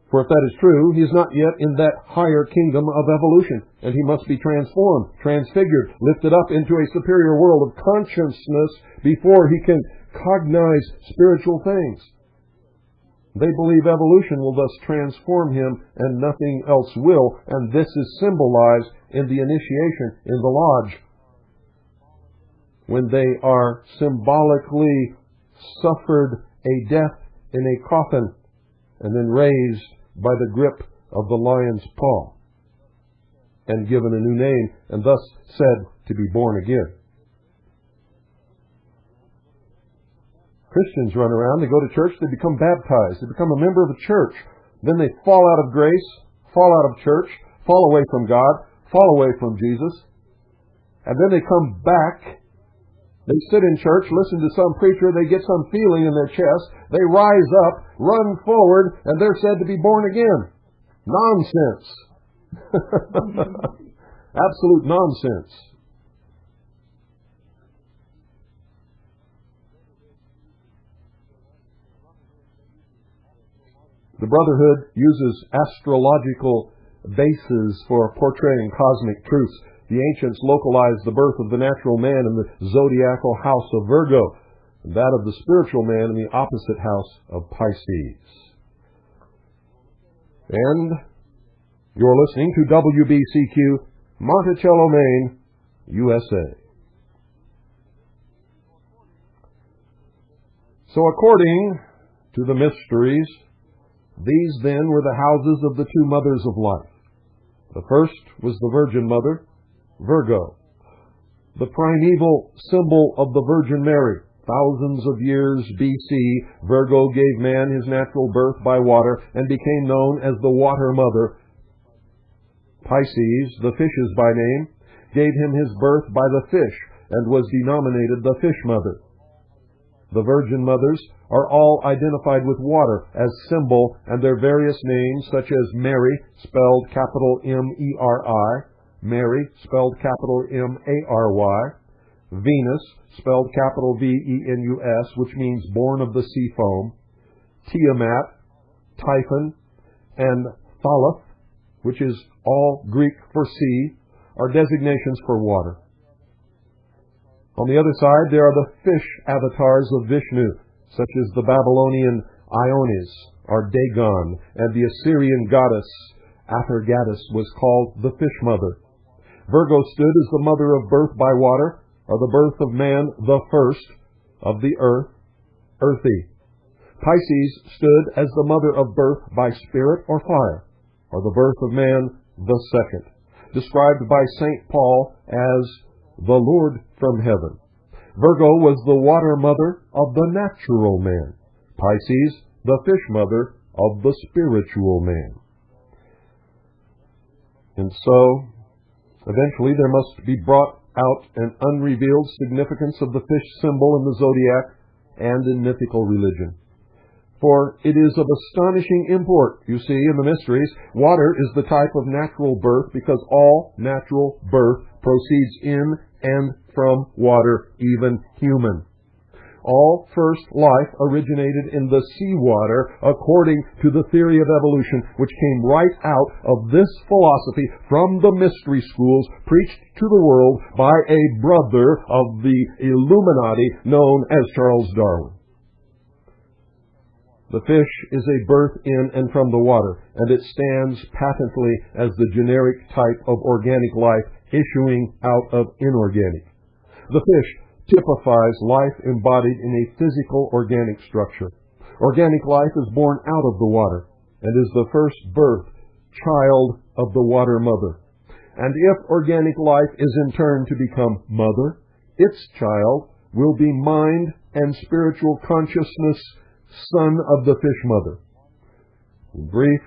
For if that is true, he is not yet in that higher kingdom of evolution, and he must be transformed, transfigured, lifted up into a superior world of consciousness before he can cognize spiritual things. They believe evolution will thus transform him and nothing else will, and this is symbolized in the initiation in the lodge, when they are symbolically suffered a death in a coffin and then raised by the grip of the lion's paw and given a new name and thus said to be born again. Christians run around, they go to church, they become baptized, they become a member of a church. Then they fall out of grace, fall out of church, fall away from God, fall away from Jesus. And then they come back. They sit in church, listen to some preacher, they get some feeling in their chest, they rise up, run forward, and they're said to be born again. Nonsense. Absolute nonsense. The Brotherhood uses astrological bases for portraying cosmic truths. The ancients localized the birth of the natural man in the zodiacal house of Virgo, and that of the spiritual man in the opposite house of Pisces. And you're listening to WBCQ, Monticello, Maine, USA. So according to the mysteries, these then were the houses of the two mothers of life. The first was the Virgin Mother, Virgo, the primeval symbol of the Virgin Mary. Thousands of years BC, Virgo gave man his natural birth by water and became known as the Water Mother. Pisces, the fishes by name, gave him his birth by the fish and was denominated the Fish Mother. The Virgin Mothers are all identified with water as symbol, and their various names, such as Mary, spelled capital M-E-R-I, Mary, spelled capital M-A-R-Y, Venus, spelled capital V-E-N-U-S, which means born of the sea foam, Tiamat, Typhon, and Thalith, which is all Greek for sea, are designations for water. On the other side, there are the fish avatars of Vishnu, such as the Babylonian Ionis, or Dagon, and the Assyrian goddess Atargatis was called the Fish Mother. Virgo stood as the mother of birth by water, or the birth of man, the first, of the earth, earthy. Pisces stood as the mother of birth by spirit or fire, or the birth of man, the second, described by St. Paul as the Lord from heaven. Virgo was the water mother of the natural man. Pisces, the fish mother of the spiritual man. And so, eventually there must be brought out an unrevealed significance of the fish symbol in the zodiac and in mythical religion. For it is of astonishing import, you see, in the mysteries. Water is the type of natural birth because all natural birth proceeds in and from water, even human. All first life originated in the seawater according to the theory of evolution, which came right out of this philosophy from the mystery schools preached to the world by a brother of the Illuminati known as Charles Darwin. The fish is a birth in and from the water, and it stands patently as the generic type of organic life issuing out of inorganic. The fish typifies life embodied in a physical organic structure. Organic life is born out of the water and is the first birth child of the water mother. And if organic life is in turn to become mother, its child will be mind and spiritual consciousness, son of the fish mother. In brief,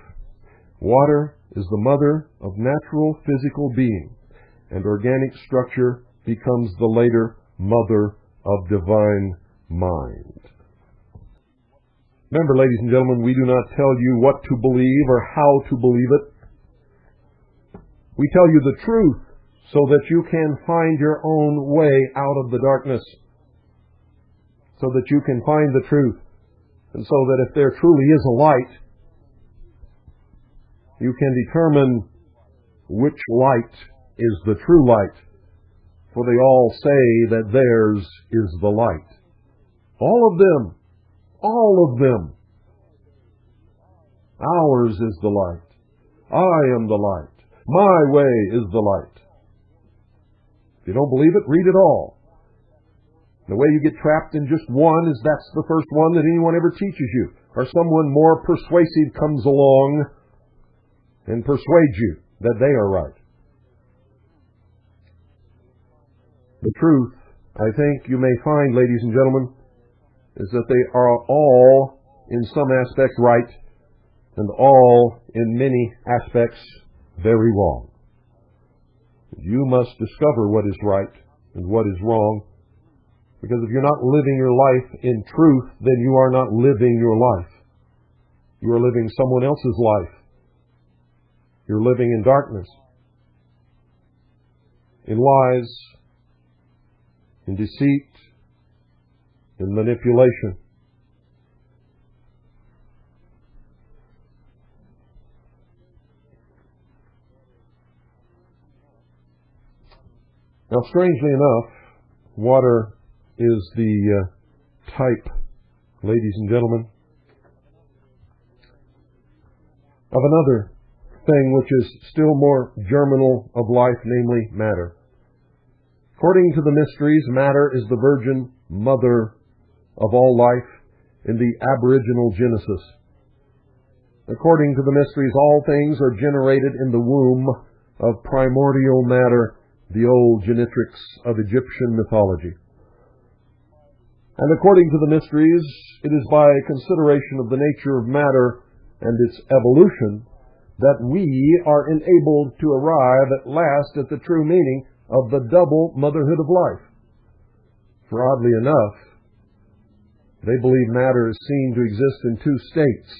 water is the mother of natural physical being, and organic structure becomes the later mother of divine mind. Remember, ladies and gentlemen, we do not tell you what to believe or how to believe it. We tell you the truth so that you can find your own way out of the darkness, so that you can find the truth, and so that if there truly is a light, you can determine which light is the true light, for they all say that theirs is the light. All of them. All of them. Ours is the light. I am the light. My way is the light. If you don't believe it, read it all. The way you get trapped in just one is that's the first one that anyone ever teaches you, or someone more persuasive comes along and persuades you that they are right. The truth, I think you may find, ladies and gentlemen, is that they are all in some aspects right and all in many aspects very wrong. You must discover what is right and what is wrong, because if you're not living your life in truth, then you are not living your life. You are living someone else's life. You're living in darkness, in lies, in deceit, in manipulation. Now, strangely enough, water is the type, ladies and gentlemen, of another thing which is still more germinal of life, namely matter. According to the mysteries, matter is the virgin mother of all life in the aboriginal Genesis. According to the mysteries, all things are generated in the womb of primordial matter, the old genetrix of Egyptian mythology. And according to the mysteries, it is by consideration of the nature of matter and its evolution that we are enabled to arrive at last at the true meaning of the double motherhood of life. For oddly enough, they believe matter is seen to exist in two states,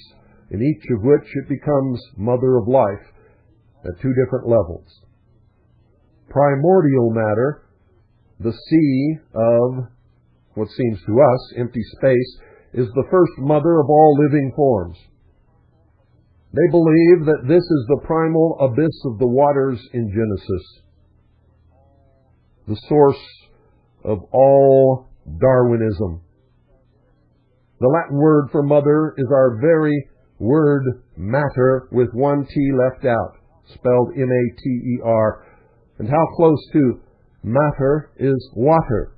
in each of which it becomes mother of life at two different levels. Primordial matter, the sea of what seems to us empty space, is the first mother of all living forms. They believe that this is the primal abyss of the waters in Genesis, the source of all Darwinism. The Latin word for mother is our very word matter with one T left out, spelled M-A-T-E-R. And how close to matter is water.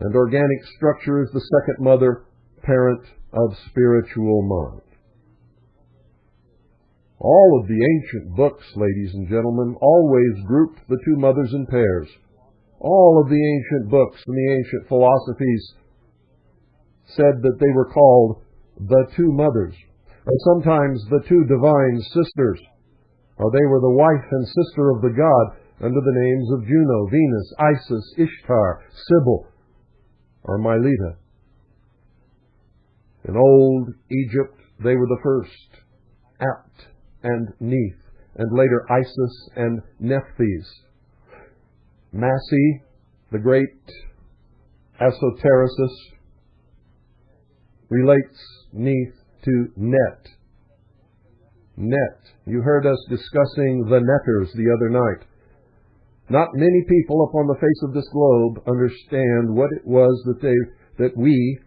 And organic structure is the second mother, parent of spiritual mind. All of the ancient books, ladies and gentlemen, always grouped the two mothers in pairs. All of the ancient books and the ancient philosophies said that they were called the two mothers, or sometimes the two divine sisters, or they were the wife and sister of the god under the names of Juno, Venus, Isis, Ishtar, Sybil, or Mylitta. In old Egypt, they were the first, Apt and Neith, and later Isis and Nephthys. Massey, the great esotericist, relates Neith to Net. Net. You heard us discussing the netters the other night. Not many people upon the face of this globe understand what it was that we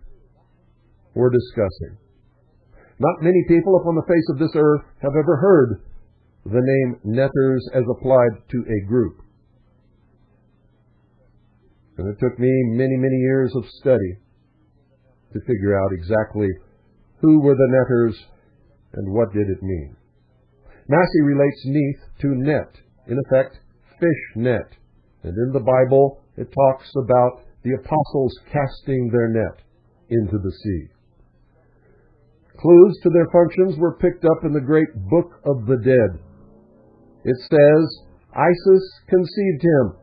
were discussing. Not many people upon the face of this earth have ever heard the name netters as applied to a group. And it took me many, many years of study to figure out exactly who were the netters and what did it mean. Massey relates Neith to net, in effect, fish net. And in the Bible, it talks about the apostles casting their net into the sea. Clues to their functions were picked up in the great Book of the Dead. It says, Isis conceived him,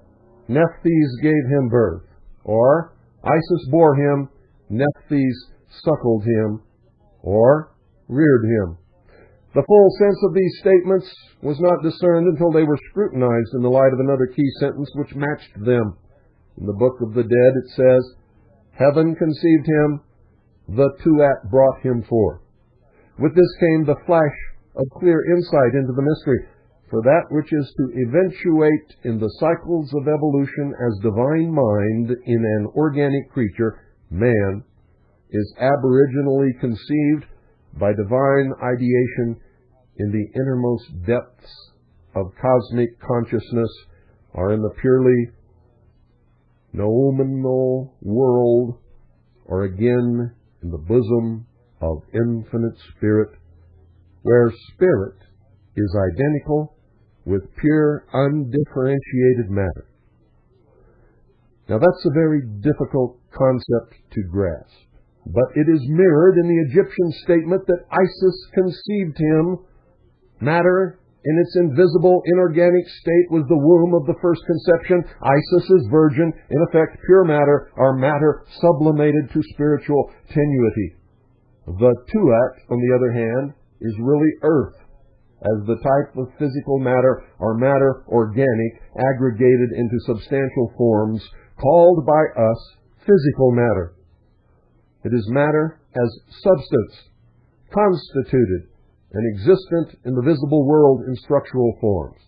Nephthys gave him birth. Or, Isis bore him, Nephthys suckled him, or reared him. The full sense of these statements was not discerned until they were scrutinized in the light of another key sentence which matched them. In the Book of the Dead it says, Heaven conceived him, the Tuat brought him forth. With this came the flash of clear insight into the mystery. For that which is to eventuate in the cycles of evolution as divine mind in an organic creature, man, is aboriginally conceived by divine ideation in the innermost depths of cosmic consciousness, or in the purely noumenal world, or again in the bosom of infinite spirit, where spirit is identical with pure, undifferentiated matter. Now that's a very difficult concept to grasp, but it is mirrored in the Egyptian statement that Isis conceived him. Matter in its invisible, inorganic state was the womb of the first conception. Isis is virgin, in effect pure matter, or matter sublimated to spiritual tenuity. The Tuat, on the other hand, is really earth, as the type of physical matter, or matter organic, aggregated into substantial forms, called by us physical matter. It is matter as substance, constituted and existent in the visible world in structural forms.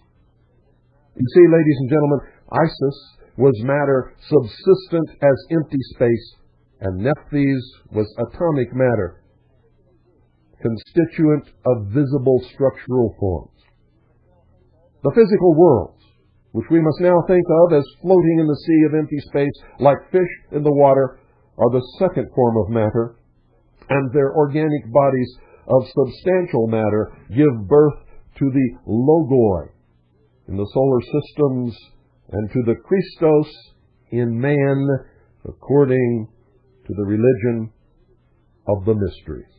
You see, ladies and gentlemen, Isis was matter subsistent as empty space, and Nephthys was atomic matter, constituent of visible structural forms. The physical worlds, which we must now think of as floating in the sea of empty space like fish in the water, are the second form of matter, and their organic bodies of substantial matter give birth to the logoi in the solar systems and to the Christos in man, according to the religion of the mysteries.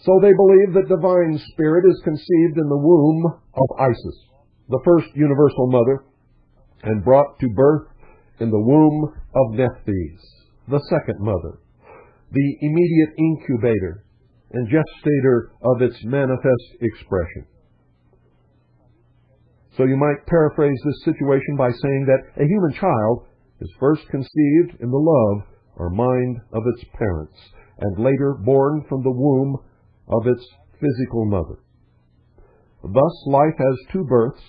So they believe that divine spirit is conceived in the womb of Isis, the first universal mother, and brought to birth in the womb of Nephthys, the second mother, the immediate incubator and gestator of its manifest expression. So you might paraphrase this situation by saying that a human child is first conceived in the love or mind of its parents, and later born from the womb of its physical mother. Thus life has two births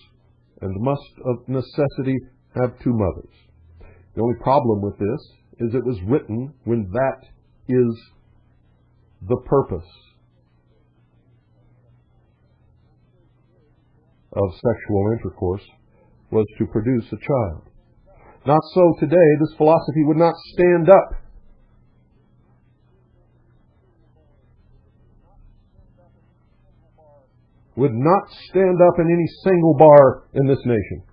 and must of necessity have two mothers. The only problem with this is it was written when that is the purpose of sexual intercourse, was to produce a child. Not so today. This philosophy would not stand up. Would not stand up in any single bar in this nation.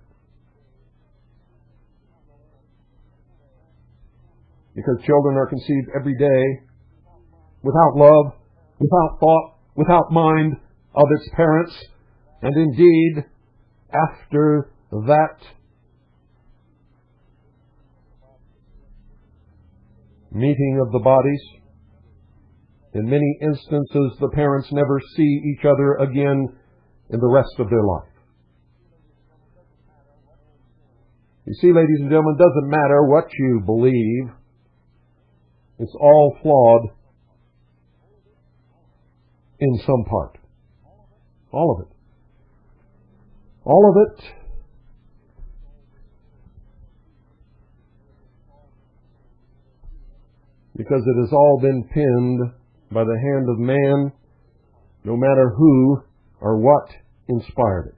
Because children are conceived every day without love, without thought, without mind of its parents, and indeed, after that meeting of the bodies, in many instances the parents never see each other again in the rest of their life. You see, ladies and gentlemen, it doesn't matter what you believe. It's all flawed in some part. All of it. All of it. Because it has all been pinned by the hand of man, no matter who or what inspired it.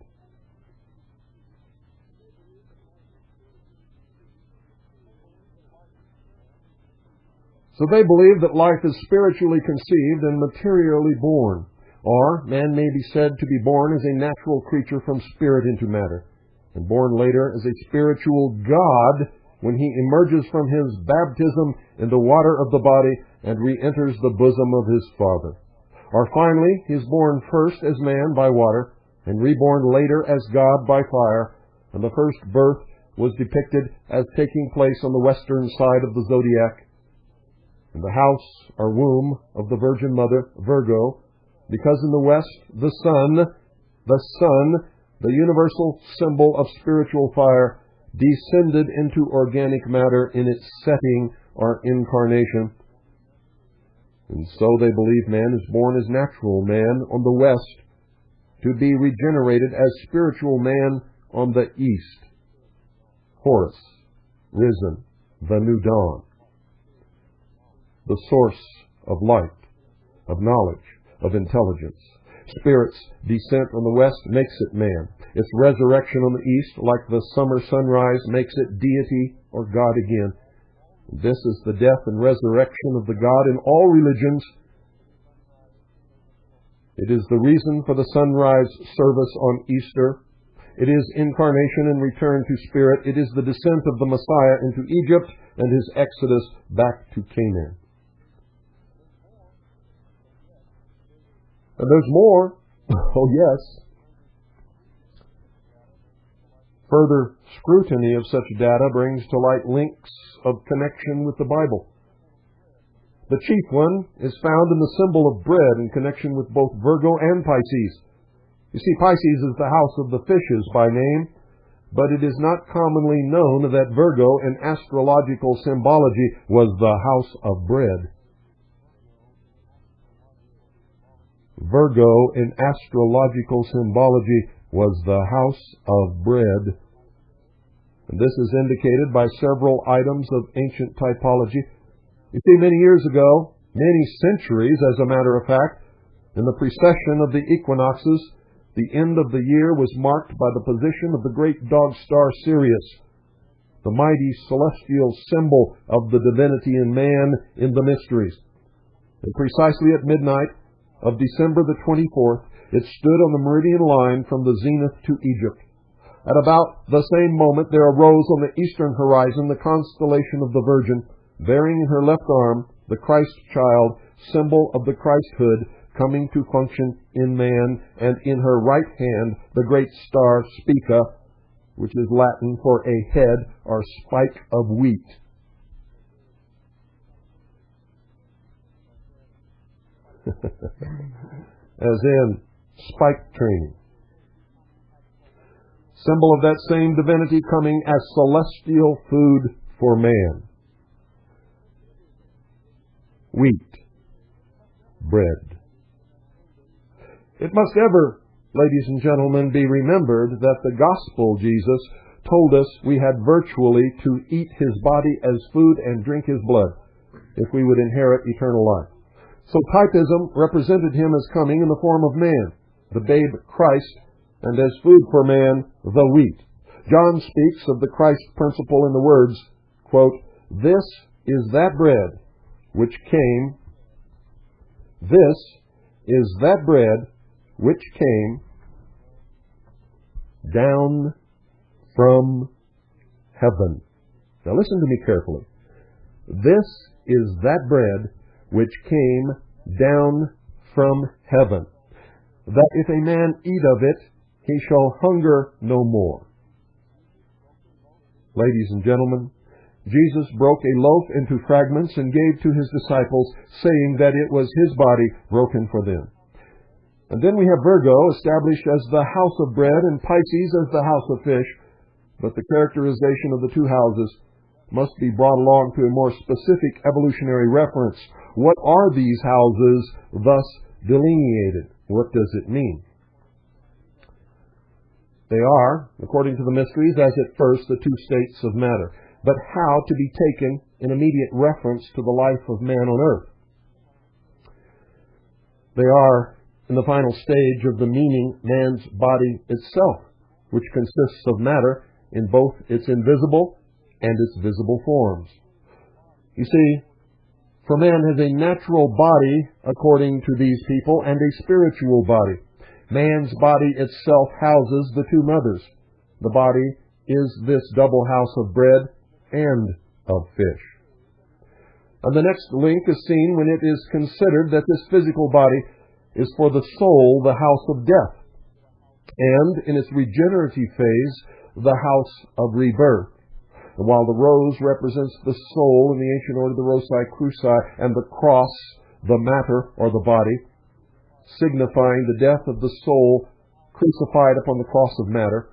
So they believe that life is spiritually conceived and materially born, or man may be said to be born as a natural creature from spirit into matter, and born later as a spiritual God when he emerges from his baptism in the water of the body and re-enters the bosom of his Father. Or finally, he is born first as man by water, and reborn later as God by fire, and the first birth was depicted as taking place on the western side of the zodiac, in the house or womb of the Virgin Mother, Virgo, because in the west the sun, the universal symbol of spiritual fire, descended into organic matter in its setting or incarnation, And so they believe man is born as natural man on the west, to be regenerated as spiritual man on the east. Horus, risen, the new dawn. The source of light, of knowledge, of intelligence. Spirit's descent on the west makes it man. Its resurrection on the east, like the summer sunrise, makes it deity or God again. This is the death and resurrection of the God in all religions. It is the reason for the sunrise service on Easter. It is incarnation and return to spirit. It is the descent of the Messiah into Egypt and his exodus back to Canaan. And there's more. Oh, yes. Further scrutiny of such data brings to light links of connection with the Bible. The chief one is found in the symbol of bread in connection with both Virgo and Pisces. You see, Pisces is the house of the fishes by name, but it is not commonly known that Virgo in astrological symbology was the house of bread. Virgo in astrological symbology was the house of bread. And this is indicated by several items of ancient typology. You see, many years ago, many centuries as a matter of fact, in the precession of the equinoxes, the end of the year was marked by the position of the great dog star Sirius, the mighty celestial symbol of the divinity in man in the mysteries. And precisely at midnight of December the 24th, it stood on the meridian line from the zenith to Egypt. At about the same moment there arose on the eastern horizon the constellation of the Virgin, bearing in her left arm the Christ child, symbol of the Christhood, coming to function in man, and in her right hand the great star Spica, which is Latin for a head or spike of wheat. As in spike training. Symbol of that same divinity coming as celestial food for man. Wheat. Bread. It must ever, ladies and gentlemen, be remembered that the gospel Jesus told us we had virtually to eat his body as food and drink his blood if we would inherit eternal life. So typism represented him as coming in the form of man, the babe Christ, and as food for man, the wheat. John speaks of the Christ principle in the words, quote, "This is that bread which came, this is that bread which came down from heaven." Now listen to me carefully. This is that bread which came down from heaven, that if a man eat of it, he shall hunger no more. Ladies and gentlemen, Jesus broke a loaf into fragments and gave to his disciples, saying that it was his body broken for them. And then we have Virgo established as the house of bread and Pisces as the house of fish, but the characterization of the two houses must be brought along to a more specific evolutionary reference. What are these houses thus delineated? What does it mean? They are, according to the mysteries, as at first, the two states of matter, but how to be taken in immediate reference to the life of man on earth. They are, in the final stage of the meaning, man's body itself, which consists of matter in both its invisible and its visible forms. You see, for man has a natural body, according to these people, and a spiritual body. Man's body itself houses the two mothers. The body is this double house of bread and of fish. And the next link is seen when it is considered that this physical body is for the soul the house of death, and in its regenerative phase, the house of rebirth. And while the rose represents the soul in the ancient order, the Rosae Cruci, and the cross, the matter or the body, signifying the death of the soul crucified upon the cross of matter,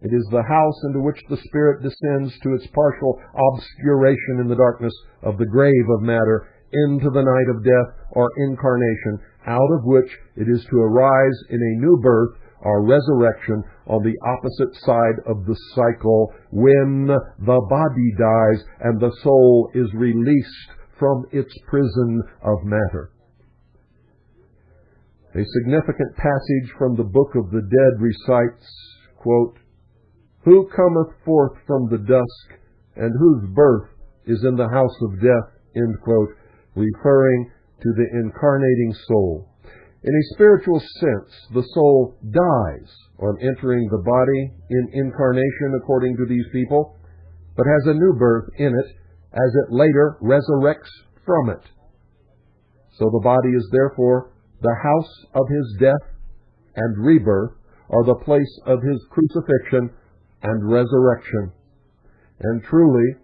it is the house into which the Spirit descends to its partial obscuration in the darkness of the grave of matter, into the night of death or incarnation, out of which it is to arise in a new birth or resurrection on the opposite side of the cycle, when the body dies and the soul is released from its prison of matter. A significant passage from the Book of the Dead recites, quote, "Who cometh forth from the dusk, and whose birth is in the house of death," end quote, referring to the incarnating soul. In a spiritual sense, the soul dies on entering the body in incarnation, according to these people, but has a new birth in it as it later resurrects from it. So the body is therefore the house of his death and rebirth, or the place of his crucifixion and resurrection. And truly,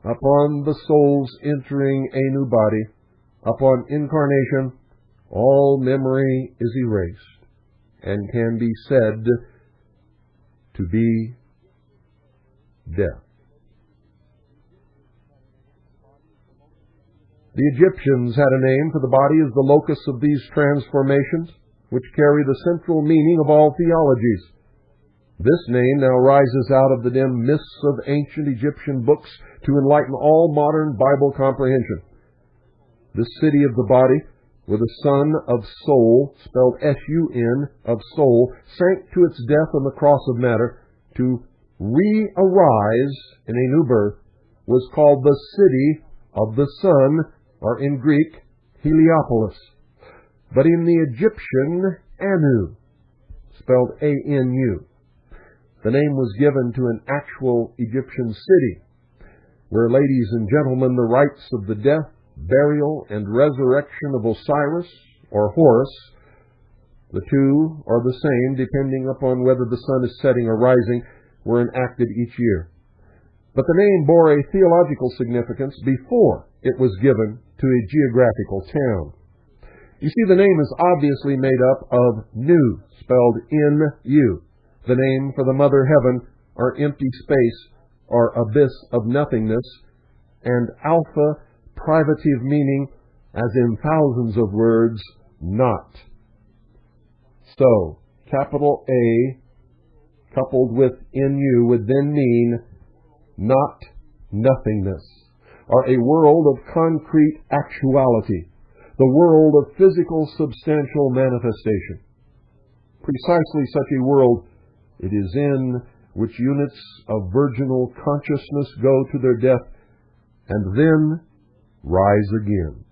upon the soul's entering a new body, upon incarnation, all memory is erased and can be said to be death. The Egyptians had a name for the body as the locus of these transformations, which carry the central meaning of all theologies. This name now rises out of the dim mists of ancient Egyptian books to enlighten all modern Bible comprehension. This city of the body, with a son of soul, spelled S-U-N, of soul, sank to its death on the cross of matter to re-arise in a new birth, was called the city of the sun, or in Greek, Heliopolis. But in the Egyptian, Anu, spelled A-N-U. The name was given to an actual Egyptian city, where, ladies and gentlemen, the rites of the death, burial, and resurrection of Osiris or Horus, the two are the same depending upon whether the sun is setting or rising, were enacted each year. But the name bore a theological significance before it was given to a geographical town. You see, the name is obviously made up of Nu, spelled N-U, the name for the mother heaven, or empty space, or abyss of nothingness, and Alpha, privative meaning, as in thousands of words, not. So, capital A coupled with NU would then mean not nothingness, or a world of concrete actuality, the world of physical substantial manifestation. Precisely such a world it is in which units of virginal consciousness go to their death and then rise again.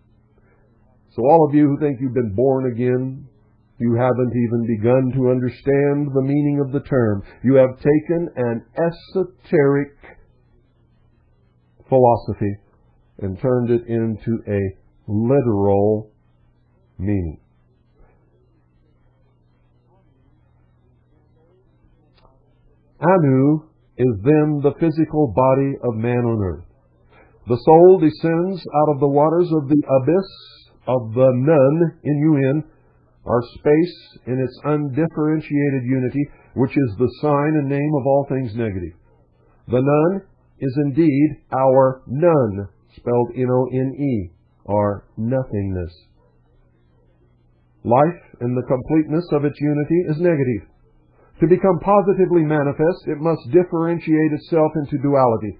So all of you who think you've been born again, you haven't even begun to understand the meaning of the term. You have taken an esoteric philosophy and turned it into a literal meaning. Anu is then the physical body of man on earth. The soul descends out of the waters of the abyss of the Nun, N-U-N, or space in its undifferentiated unity, which is the sign and name of all things negative. The Nun is indeed our none, spelled N-O-N-E, or nothingness. Life in the completeness of its unity is negative. To become positively manifest, it must differentiate itself into duality,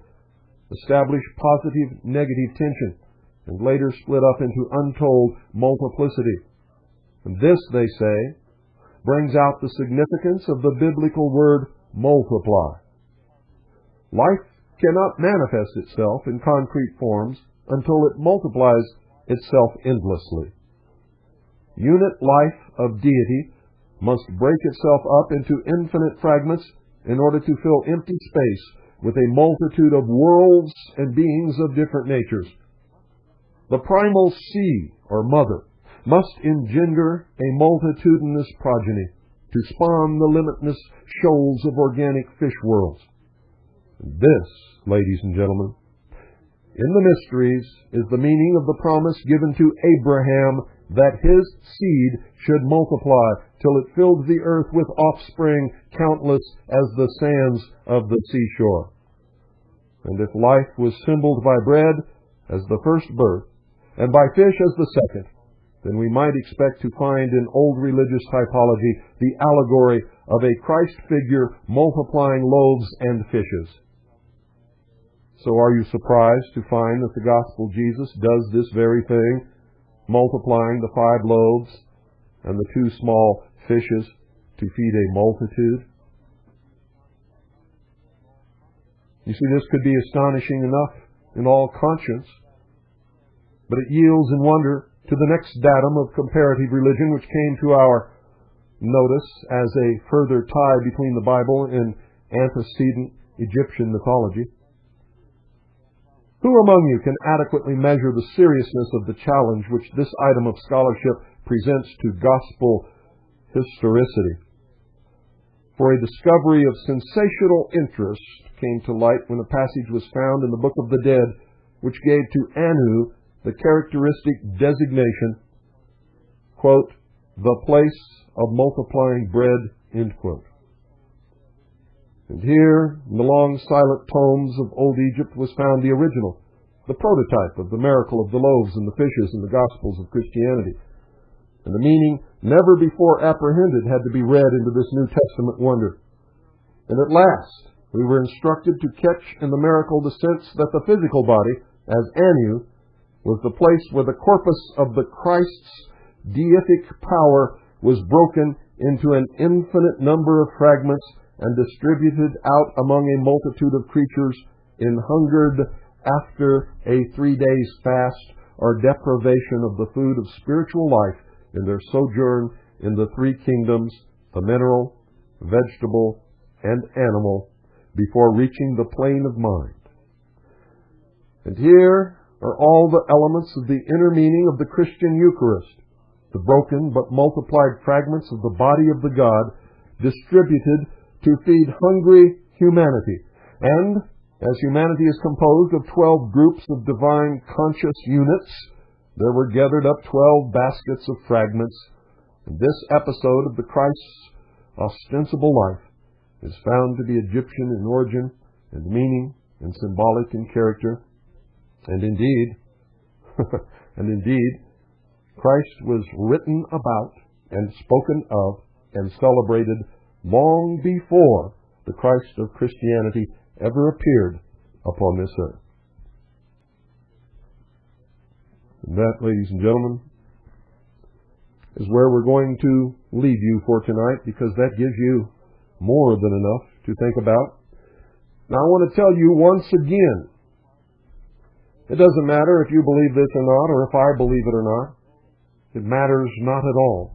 establish positive-negative tension, and later split up into untold multiplicity. And this, they say, brings out the significance of the biblical word multiply. Life cannot manifest itself in concrete forms until it multiplies itself endlessly. Unit life of deity must break itself up into infinite fragments in order to fill empty space with a multitude of worlds and beings of different natures. The primal sea, or mother, must engender a multitudinous progeny to spawn the limitless shoals of organic fish worlds. This, ladies and gentlemen, in the mysteries is the meaning of the promise given to Abraham that his seed should multiply till it filled the earth with offspring countless as the sands of the seashore. And if life was symboled by bread as the first birth, and by fish as the second, then we might expect to find in old religious typology the allegory of a Christ figure multiplying loaves and fishes. So are you surprised to find that the Gospel Jesus does this very thing, multiplying the 5 loaves and the 2 small fishes to feed a multitude? You see, this could be astonishing enough in all conscience, but it yields in wonder to the next datum of comparative religion, which came to our notice as a further tie between the Bible and antecedent Egyptian mythology. Who among you can adequately measure the seriousness of the challenge which this item of scholarship presents to gospel historicity? For a discovery of sensational interest came to light when a passage was found in the Book of the Dead which gave to Anu the characteristic designation, quote, the place of multiplying bread, end quote. And here, in the long silent tomes of old Egypt, was found the original, the prototype of the miracle of the loaves and the fishes in the Gospels of Christianity. And the meaning, never before apprehended, had to be read into this New Testament wonder. And at last, we were instructed to catch in the miracle the sense that the physical body, as Anu, was the place where the corpus of the Christ's deific power was broken into an infinite number of fragments and distributed out among a multitude of creatures in hungered after a 3 days fast or deprivation of the food of spiritual life in their sojourn in the 3 kingdoms, the mineral, vegetable, and animal, before reaching the plane of mind. And here are all the elements of the inner meaning of the Christian Eucharist, the broken but multiplied fragments of the body of the God distributed to feed hungry humanity. And as humanity is composed of 12 groups of divine conscious units, there were gathered up 12 baskets of fragments, and this episode of the Christ's ostensible life is found to be Egyptian in origin and meaning and symbolic in character. And indeed, Christ was written about and spoken of and celebrated long before the Christ of Christianity ever appeared upon this earth. And that, ladies and gentlemen, is where we're going to leave you for tonight, because that gives you more than enough to think about. Now, I want to tell you once again, it doesn't matter if you believe this or not, or if I believe it or not. It matters not at all.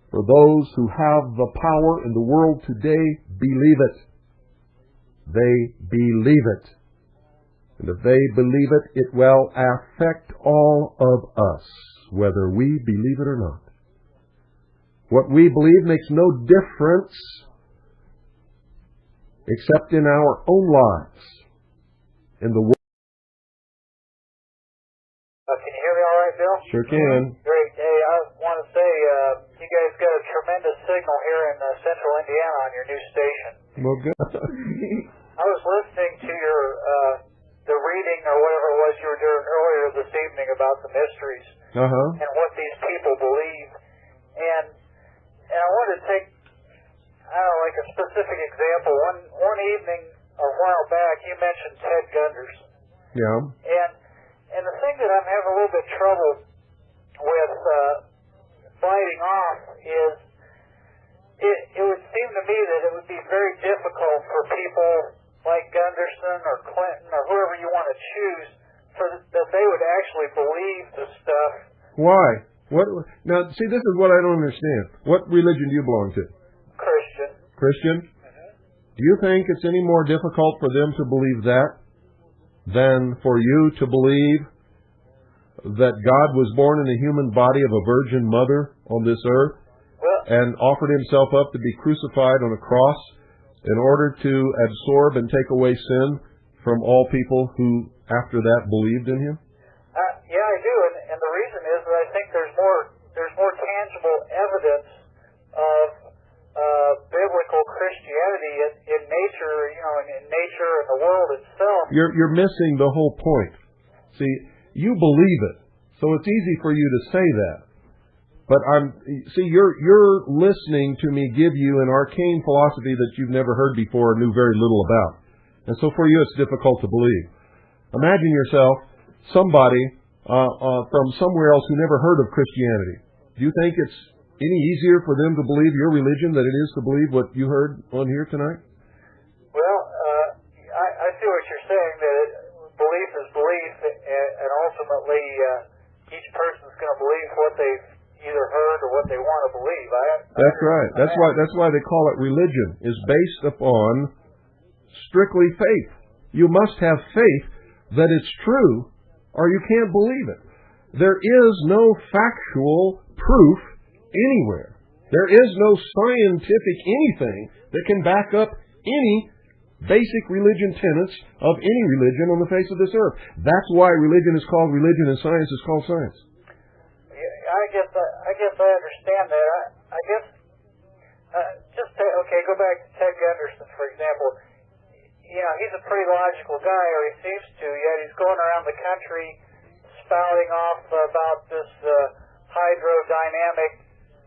For those who have the power in the world today believe it. They believe it. And if they believe it, it will affect all of us, whether we believe it or not. What we believe makes no difference except in our own lives. In the world. Can you hear me all right, Bill? Sure can. Great. Hey, I want to say you guys got a tremendous signal here in central Indiana on your new station. Well, good. I was listening to your the reading or whatever it was you were doing earlier this evening about the mysteries and what these people believe, and I wanted to take like a specific example. One evening or a while back, you mentioned Ted Gunderson. Yeah. And the thing that I'm having a little bit trouble with biting off is it would seem to me that it would be very difficult for people like Gunderson or Clinton or whoever you want to choose that they would actually believe the stuff. Why? What? Now, see, this is what I don't understand. What religion do you belong to? Christian. Christian? Do you think it's any more difficult for them to believe that than for you to believe that God was born in a human body of a virgin mother on this earth and offered himself up to be crucified on a cross in order to absorb and take away sin from all people who, after that, believed in him? Yeah, I do, and the reason is that I think there's more tangible evidence of biblical Christianity in nature, in nature and the world itself. You're missing the whole point. See, you believe it. So it's easy for you to say that. But you're listening to me give you an arcane philosophy that you've never heard before or knew very little about. And so for you it's difficult to believe. Imagine yourself somebody from somewhere else who never heard of Christianity. Do you think it's any easier for them to believe your religion than it is to believe what you heard on here tonight? Well, I see what you're saying, that belief is belief, and ultimately each person's going to believe what they've either heard or what they want to believe. That's right. That's why they call it religion, is based upon strictly faith. You must have faith that it's true, or you can't believe it. There is no factual proof anywhere. There is no scientific anything that can back up any basic religion tenets of any religion on the face of this earth. That's why religion is called religion and science is called science. I guess I understand that. I guess go back to Ted Gunderson, for example. You know, he's a pretty logical guy, or he seems to, yet he's going around the country spouting off about this hydrodynamic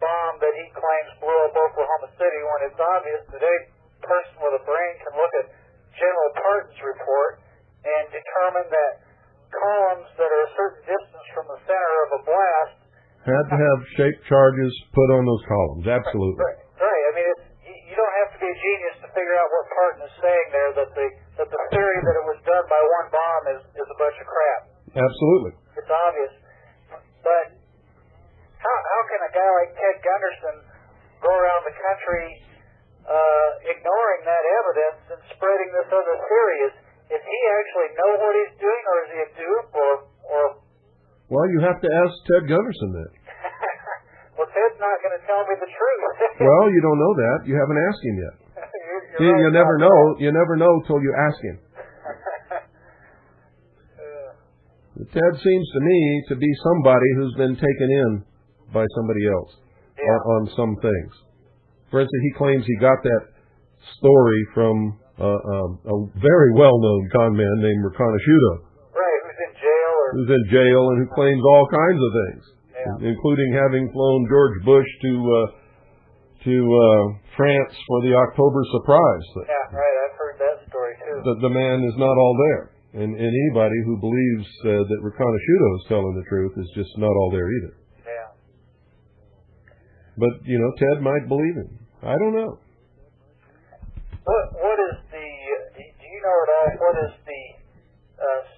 bomb that he claims blew up Oklahoma City, when it's obvious that a person with a brain can look at General Parton's report and determine that columns that are a certain distance from the center of a blast had to have shaped charges put on those columns. Absolutely. Right. I mean, you don't have to be a genius to figure out what Parton is saying there, that the theory that it was done by one bomb is a bunch of crap. Absolutely. It's obvious. But how can a guy like Ted Gunderson go around the country ignoring that evidence and spreading this other theory? Is he actually know what he's doing, or is he a dupe, or Well, you have to ask Ted Gunderson that. Well, Ted's not going to tell me the truth. Well, you don't know that. You haven't asked him yet. You never know. You never know till you ask him. Ted seems to me to be somebody who's been taken in by somebody else on some things. For instance, he claims he got that story from a very well-known con man named Reconasciuto. Right, who's in jail and who claims all kinds of things, including having flown George Bush to France for the October surprise. Yeah, right. I've heard that story too. The man is not all there, and anybody who believes that Reconasciuto is telling the truth is just not all there either. Yeah. But Ted might believe him. I don't know. What is the? Do you know at all? What is the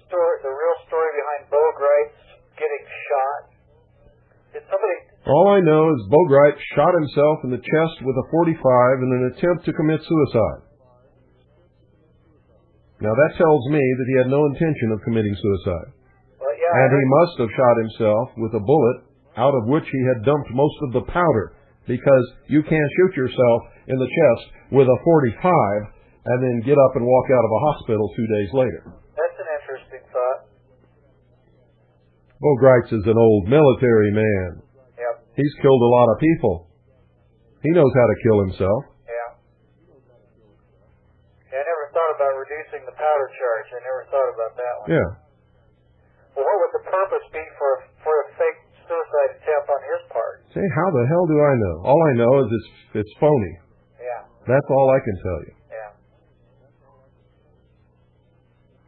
story? The real story behind Bogart's getting shot? Did somebody? All I know is Bogart shot himself in the chest with a .45 in an attempt to commit suicide. Now that tells me that he had no intention of committing suicide. Well, yeah, and he must have shot himself with a bullet out of which he had dumped most of the powder, because you can't shoot yourself in the chest with a .45 and then get up and walk out of a hospital 2 days later. That's an interesting thought. Bogart's is an old military man. Yep. He's killed a lot of people. He knows how to kill himself. Yeah. I never thought about reducing the powder charge. I never thought about that one. Yeah. Well, what would the purpose be for a fake suicide attempt on his part? Say, how the hell do I know? All I know is it's phony. Yeah. That's all I can tell you. Yeah.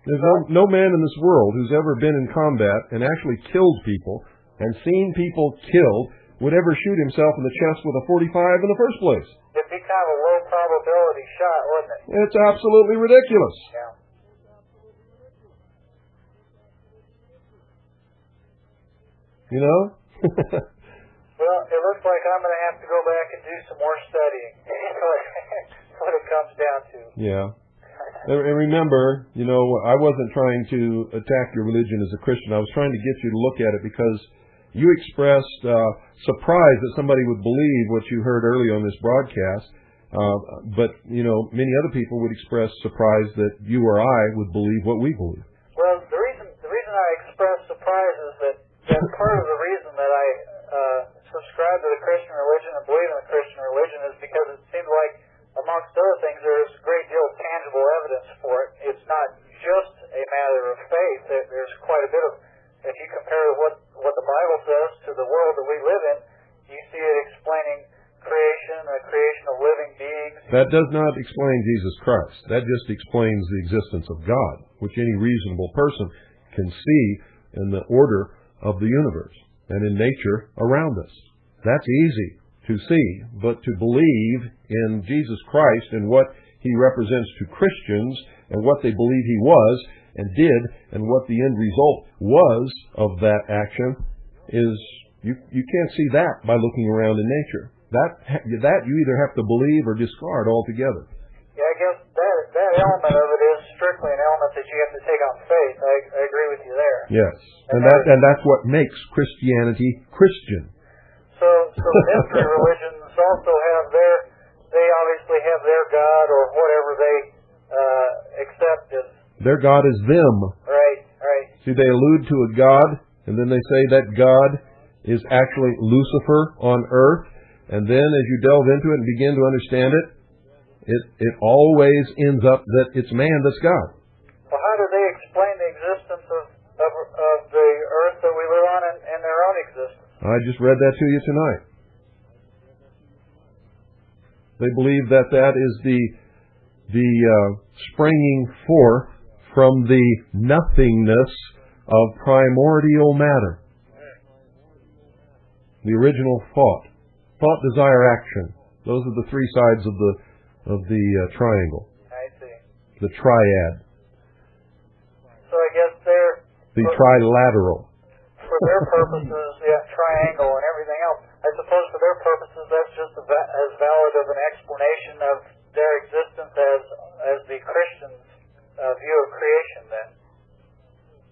There's no man in this world who's ever been in combat and actually killed people and seen people killed would ever shoot himself in the chest with a .45 in the first place. It'd be kind of a low probability shot, wouldn't it? It's absolutely ridiculous. Yeah. You know? Well, it looks like I'm going to have to go back and do some more studying. That's what it comes down to. Yeah. And remember, I wasn't trying to attack your religion as a Christian. I was trying to get you to look at it because you expressed surprise that somebody would believe what you heard early on this broadcast. But, many other people would express surprise that you or I would believe what we believe. Well, the reason I express surprise is that part of the reason that I subscribe to the Christian religion and believe in the Christian religion is because it seems like, amongst other things, there's a great deal of tangible evidence for it. It's not just a matter of faith. There's quite a bit of, if you compare what the That does not explain Jesus Christ. That just explains the existence of God, which any reasonable person can see in the order of the universe and in nature around us. That's easy to see, but to believe in Jesus Christ and what He represents to Christians and what they believe He was and did and what the end result was of that action is, you can't see that by looking around in nature. That you either have to believe or discard altogether. Yeah, I guess that element of it is strictly an element that you have to take on faith. I agree with you there. Yes, and that's what makes Christianity Christian. So mystery religions also have they obviously have their God or whatever they accept as. Their God is them. Right. See, they allude to a God, and then they say that God is actually Lucifer on earth. And then as you delve into it and begin to understand it, it always ends up that it's man that's God. Well, how do they explain the existence of the earth that we live on and their own existence? I just read that to you tonight. They believe that is the springing forth from the nothingness of primordial matter. The original thought, desire, action. Those are the three sides of the triangle. I see. The triad. So I guess the trilateral. For their purposes, triangle and everything else. I suppose for their purposes, that's just as valid of an explanation of their existence as the Christians' view of creation. Then.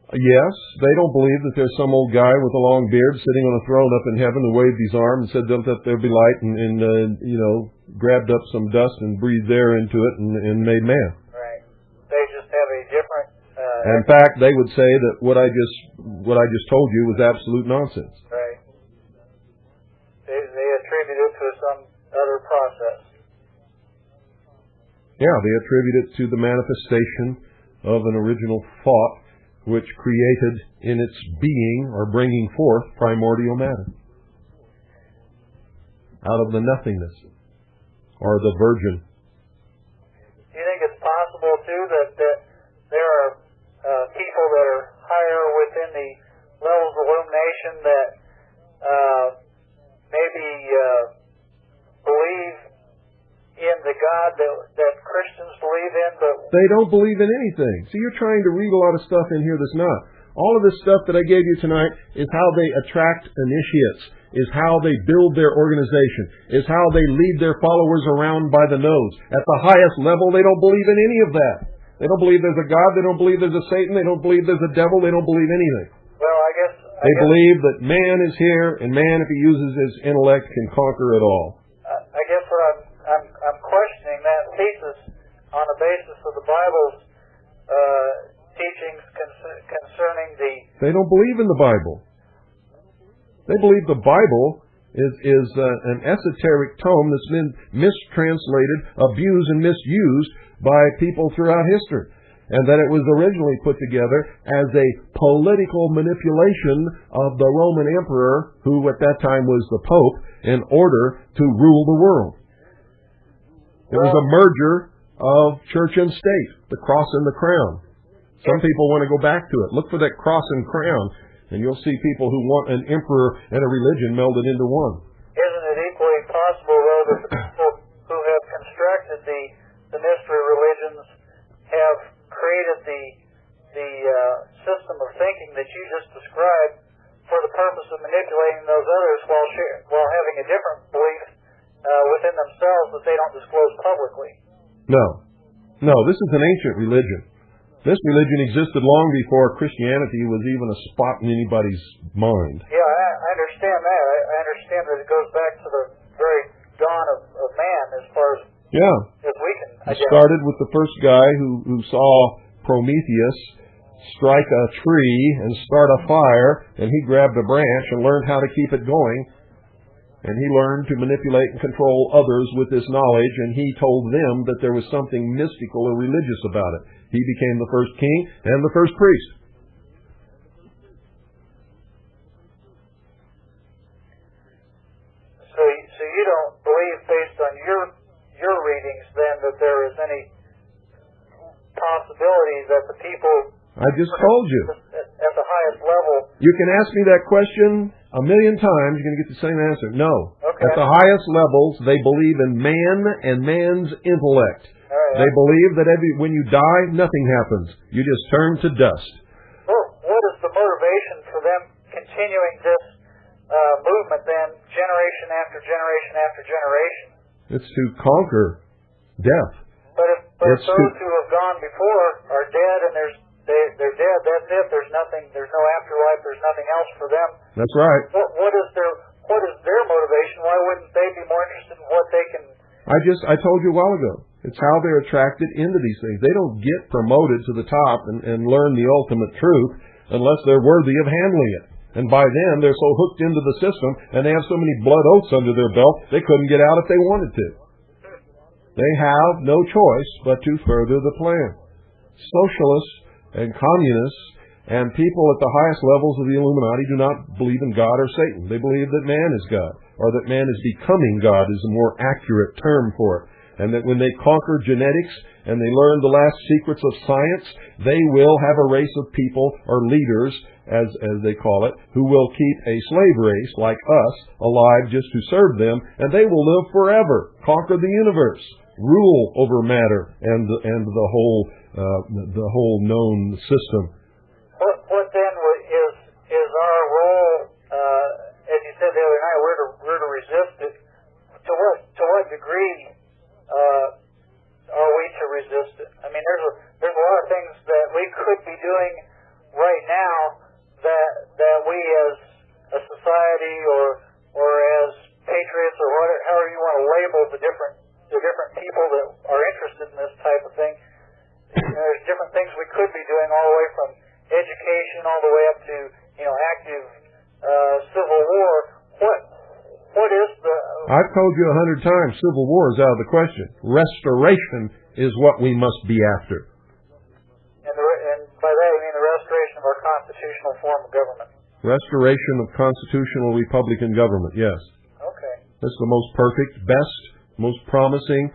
Yes, they don't believe that there's some old guy with a long beard sitting on a throne up in heaven who waved his arm and said that there be light and grabbed up some dust and breathed air into it and made man. Right. They just have a different. In fact, they would say that what I just told you was absolute nonsense. Right. They attribute it to some other process. Yeah, they attribute it to the manifestation of an original thought which created in its being or bringing forth primordial matter out of the nothingness or the virgin. Do you think it's possible too that there are people that are higher within the levels of illumination that maybe believe in the God that Christians believe in, but they don't believe in anything. So you're trying to read a lot of stuff in here that's not. All of this stuff that I gave you tonight is how they attract initiates, is how they build their organization, is how they lead their followers around by the nose. At the highest level, they don't believe in any of that. They don't believe there's a God. They don't believe there's a Satan. They don't believe there's a devil. They don't believe anything. Well, I guess they believe that man is here, and man, if he uses his intellect, can conquer it all. I guess what I'm questioning that thesis on the basis of the Bible's teachings concerning the. They don't believe in the Bible. They believe the Bible is an esoteric tome that's been mistranslated, abused, and misused by people throughout history, and that it was originally put together as a political manipulation of the Roman emperor, who at that time was the Pope, in order to rule the world. It was a merger of church and state, the cross and the crown. Some people want to go back to it. Look for that cross and crown, and you'll see people who want an emperor and a religion melded into one. Isn't it equally possible, though, that the people who have constructed the mystery religions have created the system of thinking that you just described for the purpose of manipulating those others while having a different belief within themselves that they don't disclose publicly? No, this is an ancient religion. This religion existed long before Christianity was even a spot in anybody's mind. Yeah, I understand that. I understand that it goes back to the very dawn of man as far as we can identify. It started with the first guy who saw Prometheus strike a tree and start a fire, and he grabbed a branch and learned how to keep it going. And he learned to manipulate and control others with this knowledge, and he told them that there was something mystical or religious about it. He became the first king and the first priest. So you don't believe, based on your your readings then that there is any possibility that the people... I just told you. At the highest level... You can ask me that question a million times, you're going to get the same answer. No. Okay. At the highest levels, they believe in man and man's intellect. Right. They believe that when you die, nothing happens. You just turn to dust. Well, what is the motivation for them continuing this movement then, generation after generation after generation? It's to conquer death. But if those who have gone before are dead and they're dead, that's it. There's nothing. There's no afterlife. There's nothing else for them. That's right. What is their motivation? Why wouldn't they be more interested in what they can? I told you a while ago. It's how they're attracted into these things. They don't get promoted to the top and learn the ultimate truth unless they're worthy of handling it. And by then, they're so hooked into the system, and they have so many blood oaths under their belt, they couldn't get out if they wanted to. They have no choice but to further the plan. Socialists and communists and people at the highest levels of the Illuminati do not believe in God or Satan. They believe that man is God, or that man is becoming God is a more accurate term for it. And that when they conquer genetics and they learn the last secrets of science, they will have a race of people, or leaders, as they call it, who will keep a slave race like us alive just to serve them, and they will live forever, conquer the universe, rule over matter and the whole known system. What then is our role? As you said the other night, we're to resist it. To what degree are we to resist it? I mean, there's a lot of things that we could be doing right now that we as a society or as patriots or however you want to label the different people that are interested in this type of thing. There's different things we could be doing, all the way from education all the way up to active civil war. What is the... I've told you 100 times, civil war is out of the question. Restoration is what we must be after. And by that you mean the restoration of our constitutional form of government? Restoration of constitutional republican government, yes. Okay. That's the most perfect, best, most promising,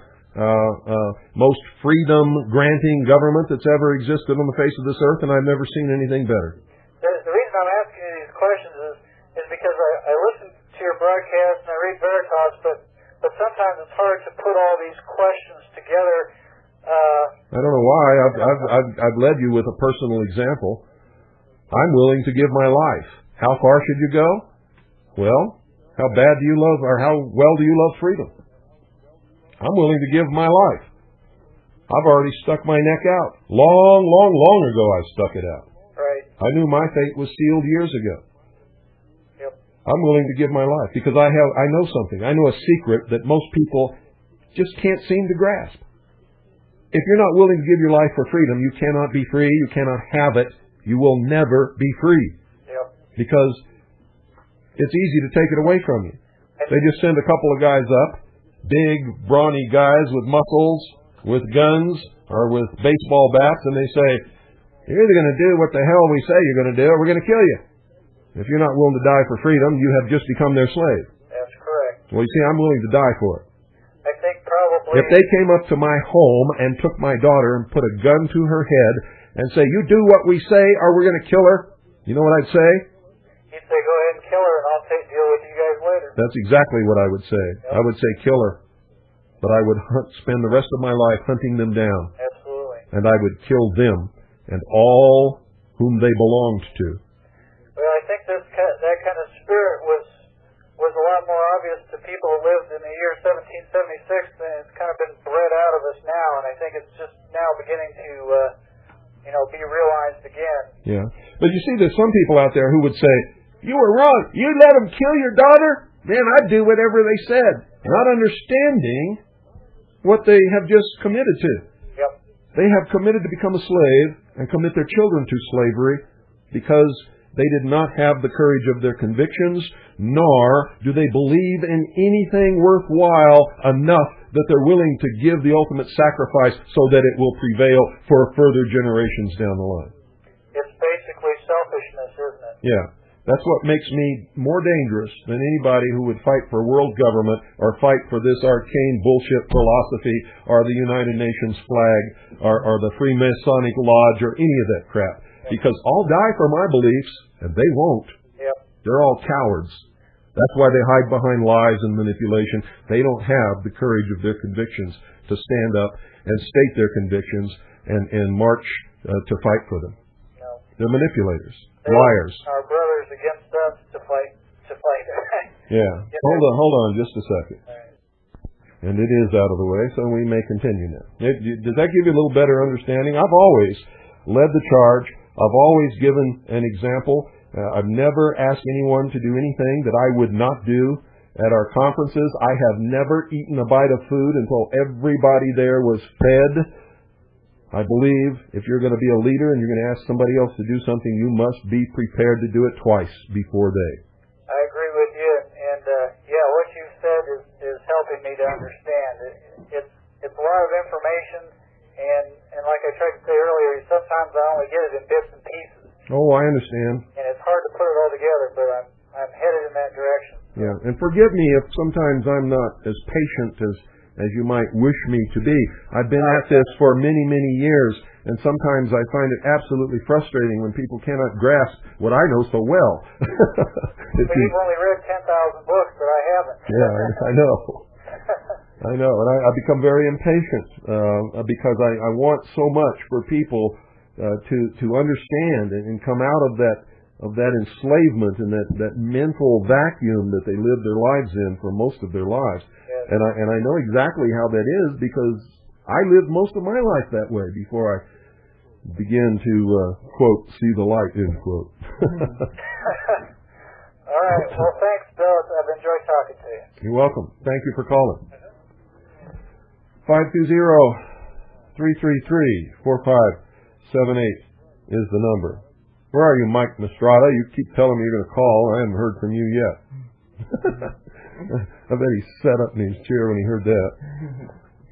most freedom-granting government that's ever existed on the face of this earth, and I've never seen anything better. The reason I'm asking you these questions is because I listen to your broadcast and I read Veritas, but sometimes it's hard to put all these questions together. I don't know why. I've led you with a personal example. I'm willing to give my life. How far should you go? Well, how bad do you love, or how well do you love freedom? I'm willing to give my life. I've already stuck my neck out. Long ago I stuck it out. Right. I knew my fate was sealed years ago. Yep. I'm willing to give my life because I know something. I know a secret that most people just can't seem to grasp. If you're not willing to give your life for freedom, you cannot be free. You cannot have it. You will never be free. Yep. Because it's easy to take it away from you. They just send a couple of guys up, big, brawny guys with muscles, with guns, or with baseball bats, and they say, you're either going to do what the hell we say you're going to do, or we're going to kill you. If you're not willing to die for freedom, you have just become their slave. That's correct. Well, you see, I'm willing to die for it. I think probably... If they came up to my home and took my daughter and put a gun to her head and say, you do what we say or we're going to kill her, you know what I'd say? You'd say, go ahead and kill her and I'll deal with you guys later. That's exactly what I would say. Yep. I would say kill her. But I would spend the rest of my life hunting them down. Absolutely. And I would kill them and all whom they belonged to. Well, I think that kind of spirit was a lot more obvious to people who lived in the year 1776, and it's kind of been bred out of us now, and I think it's just now beginning to, be realized again. Yeah. But you see, there's some people out there who would say, you were wrong. You let them kill your daughter? Man, I'd do whatever they said. Not understanding what they have just committed to. Yep. They have committed to become a slave and commit their children to slavery because they did not have the courage of their convictions, nor do they believe in anything worthwhile enough that they're willing to give the ultimate sacrifice so that it will prevail for further generations down the line. It's basically selfishness, isn't it? Yeah. That's what makes me more dangerous than anybody who would fight for world government or fight for this arcane bullshit philosophy or the United Nations flag or the Freemasonic Lodge or any of that crap. Because I'll die for my beliefs, and they won't. Yep. They're all cowards. That's why they hide behind lies and manipulation. They don't have the courage of their convictions to stand up and state their convictions and march to fight for them. No. They're manipulators, liars. Our brothers against us to fight. Yeah. Hold on just a second. Right. And it is out of the way, so we may continue now. Does that give you a little better understanding? I've always led the charge. I've always given an example. I've never asked anyone to do anything that I would not do at our conferences. I have never eaten a bite of food until everybody there was fed. I believe if you're going to be a leader and you're going to ask somebody else to do something, you must be prepared to do it twice before they. I agree with you, and what you've said is helping me to understand. It's a lot of information, and like I tried to say earlier, sometimes I only get it in bits and pieces. Oh, I understand. And it's hard to put it all together, but I'm headed in that direction. Yeah, and forgive me if sometimes I'm not as patient as you might wish me to be. I've been at this for many, many years, and sometimes I find it absolutely frustrating when people cannot grasp what I know so well. You've only read 10,000 books, but I haven't. Yeah, I know. I know, and I become very impatient because I want so much for people to understand and come out of that enslavement and that mental vacuum that they live their lives in for most of their lives. Yes. And I know exactly how that is because I lived most of my life that way before I began to quote, see the light, end quote. All right. Well, thanks, Bill. I've enjoyed talking to you. You're welcome. Thank you for calling. 520-333-4578 is the number. Where are you, Mike Nostrada? You keep telling me you're going to call. I haven't heard from you yet. I bet he sat up in his chair when he heard that.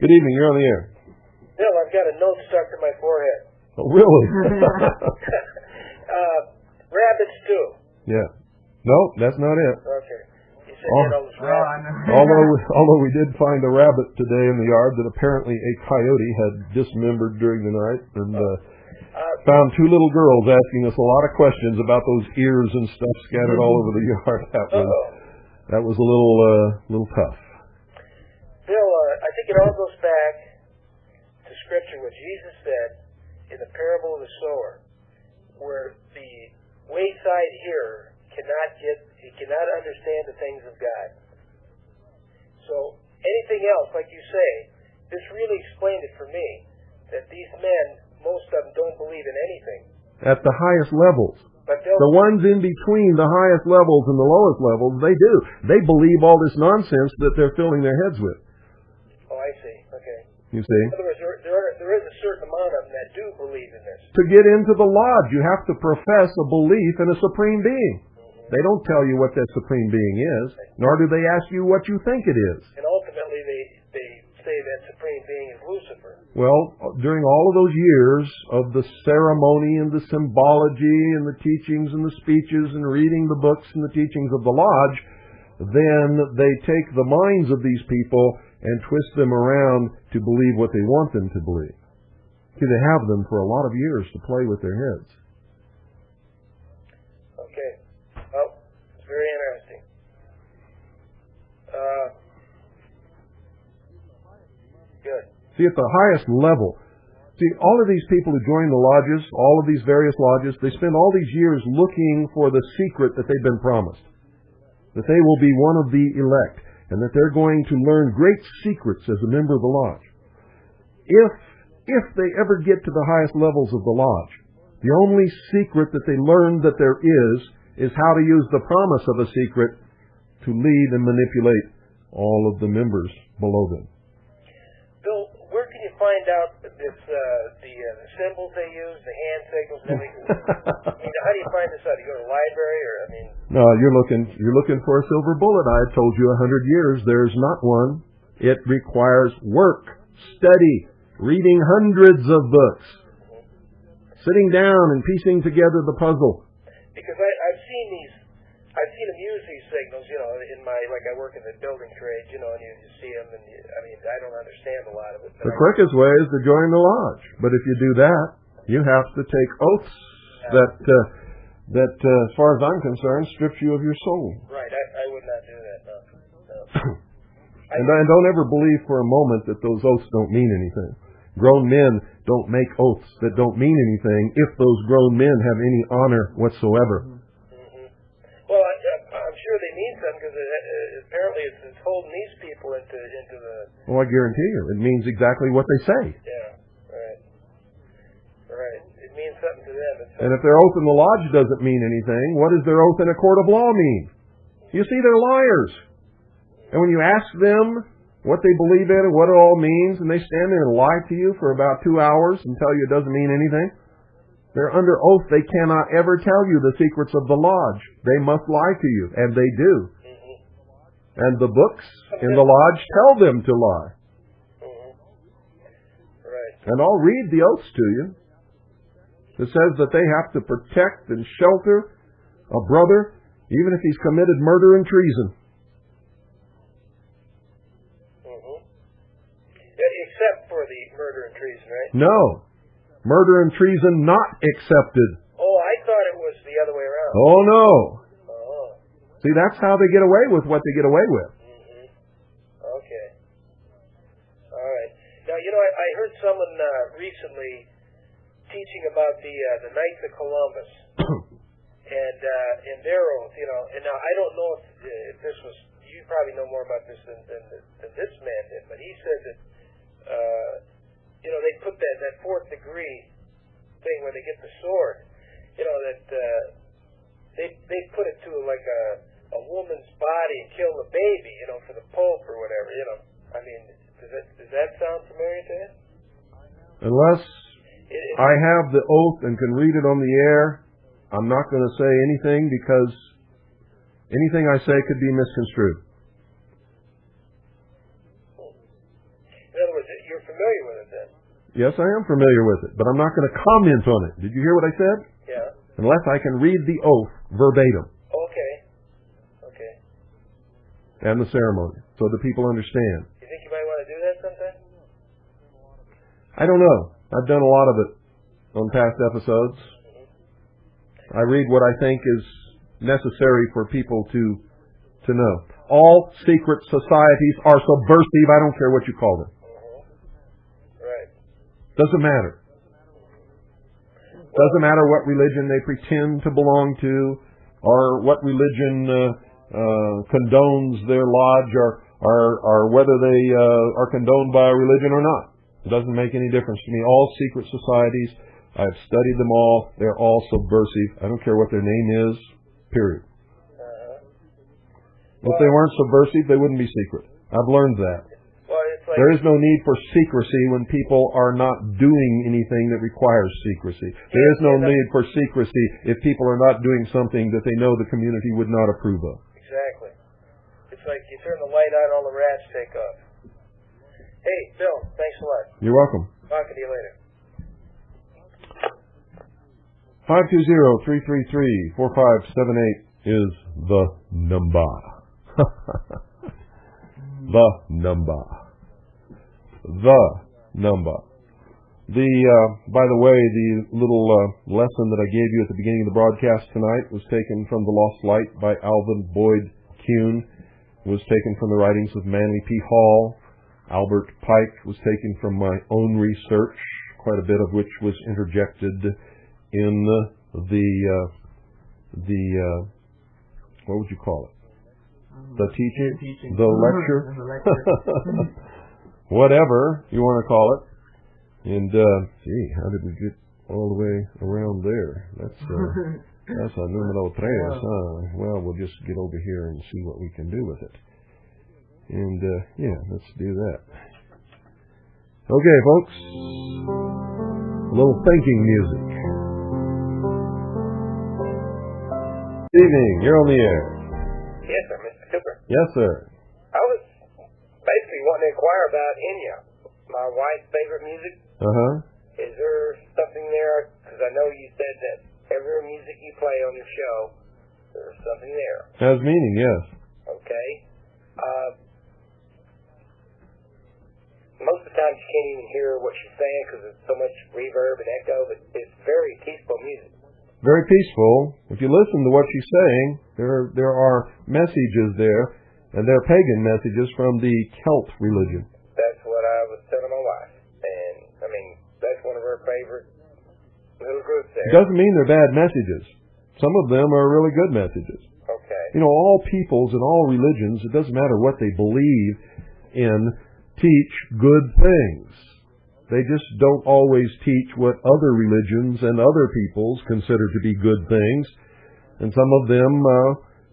Good evening. You're on the air. Bill, I've got a note stuck to my forehead. Oh, really? Rabbit stew. Yeah. No, that's not it. Okay. You said you know, although we did find a rabbit today in the yard that apparently a coyote had dismembered during the night, and found two little girls asking us a lot of questions about those ears and stuff scattered all over the yard. That was a little tough. Bill, I think it all goes back to Scripture, what Jesus said in the parable of the sower, where the wayside hearer cannot understand the things of God. So anything else, like you say, this really explained it for me, that these men, most of them don't believe in anything. At the highest levels. But the ones in between the highest levels and the lowest levels, they do. They believe all this nonsense that they're filling their heads with. Oh, I see. Okay. You see? In other words, there is a certain amount of them that do believe in this. To get into the lodge, you have to profess a belief in a supreme being. They don't tell you what that supreme being is, nor do they ask you what you think it is. And ultimately, they say that supreme being is Lucifer. Well, during all of those years of the ceremony and the symbology and the teachings and the speeches and reading the books and the teachings of the lodge, then they take the minds of these people and twist them around to believe what they want them to believe. See, they have them for a lot of years to play with their heads. Okay. Well, it's very interesting. Good. See, at the highest level, all of these people who join the lodges, all of these various lodges, they spend all these years looking for the secret that they've been promised. That they will be one of the elect, and that they're going to learn great secrets as a member of the lodge. If they ever get to the highest levels of the lodge, the only secret that they learn that there is how to use the promise of a secret to lead and manipulate all of the members below them. Bill, where can you find out the symbols they use, the hand signals, and everything? I mean, how do you find this out? You go to the library, or I mean? No, you're looking for a silver bullet. I have told you 100 years there's not one. It requires work, study, reading hundreds of books, sitting down and piecing together the puzzle. Because I've seen use these signals, you know, in my, like I work in the building trade, you know, and you see them, and I mean, I don't understand a lot of it. The quickest way is to join the lodge. But if you do that, you have to take oaths that, as far as I'm concerned, strips you of your soul. Right, I would not do that, no. And don't ever believe for a moment that those oaths don't mean anything. Grown men don't make oaths that don't mean anything if those grown men have any honor whatsoever. Mm-hmm. Well, I'm sure they mean something because apparently it's holding these people into the... Well, I guarantee you, it means exactly what they say. Yeah, right. Right. It means something to them. And if their oath in the lodge doesn't mean anything, what does their oath in a court of law mean? You see, they're liars. And when you ask them what they believe in and what it all means, and they stand there and lie to you for about 2 hours and tell you it doesn't mean anything, they're under oath. They cannot ever tell you the secrets of the lodge. They must lie to you, and they do. Mm-hmm. And the books in the lodge tell them to lie. Mm-hmm. Right. And I'll read the oaths to you. It says that they have to protect and shelter a brother even if he's committed murder and treason. Except for the murder and treason, right? No. Murder and treason not accepted. Oh, I thought it was the other way around. Oh, no. Oh. See, that's how they get away with what they get away with. Mm-hmm. Okay. All right. Now, you know, I heard someone recently teaching about the Knights of Columbus and in their oath, you know, and now I don't know if this was, you probably know more about this than this man did, but he said that you know, they put that fourth degree thing where they get the sword, you know, that they put it to like a woman's body and kill the baby, you know, for the Pope or whatever, you know. I mean, does that sound familiar to you? Unless I have the oath and can read it on the air, I'm not going to say anything because anything I say could be misconstrued. In other words, you're familiar with it then? Yes, I am familiar with it, but I'm not going to comment on it. Did you hear what I said? Yeah. Unless I can read the oath verbatim. Okay. Okay. And the ceremony, so the people understand. You think you might want to do that sometime? I don't know. I've done a lot of it on past episodes. I read what I think is necessary for people to know. All secret societies are subversive. I don't care what you call them. Right. Doesn't matter. Doesn't matter what religion they pretend to belong to, or what religion condones their lodge, or whether they are condoned by a religion or not. It doesn't make any difference to me. All secret societies, I've studied them all. They're all subversive. I don't care what their name is, period. If they weren't subversive, they wouldn't be secret. I've learned that. Well, it's like, there is no need for secrecy when people are not doing anything that requires secrecy. There is no need for secrecy if people are not doing something that they know the community would not approve of. Exactly. It's like you turn the light on, all the rats take off. Hey, Bill, thanks a lot. You're welcome. Talking to you later. 520-333-4578 is the number. The number. By the way, the little lesson that I gave you at the beginning of the broadcast tonight was taken from The Lost Light by Alvin Boyd Kuhn. Was taken from the writings of Manly P. Hall. Albert Pike was taken from my own research, quite a bit of which was interjected in the what would you call it? The teaching? The lecture? Whatever you want to call it. And, how did we get all the way around there? That's a numero tres, huh? Well, we'll just get over here and see what we can do with it. And, let's do that. Okay, folks. A little thinking music. Good evening. You're on the air. Yes, sir, Mr. Cooper. Yes, sir. I was basically wanting to inquire about Enya, my wife's favorite music. Uh-huh. Is there something there? Because I know you said that every music you play on your show There's something there. Has meaning, yes. Okay. Most of the time you can't even hear what she's saying because there's so much reverb and echo, but it's very peaceful music. Very peaceful. If you listen to what she's saying, there are messages there, and they're pagan messages from the Celt religion. That's what I was telling my wife. And, I mean, that's one of her favorite little groups there. It doesn't mean they're bad messages. Some of them are really good messages. Okay. You know, all peoples and all religions, it doesn't matter what they believe in, teach good things. They just don't always teach what other religions and other peoples consider to be good things. And some of them,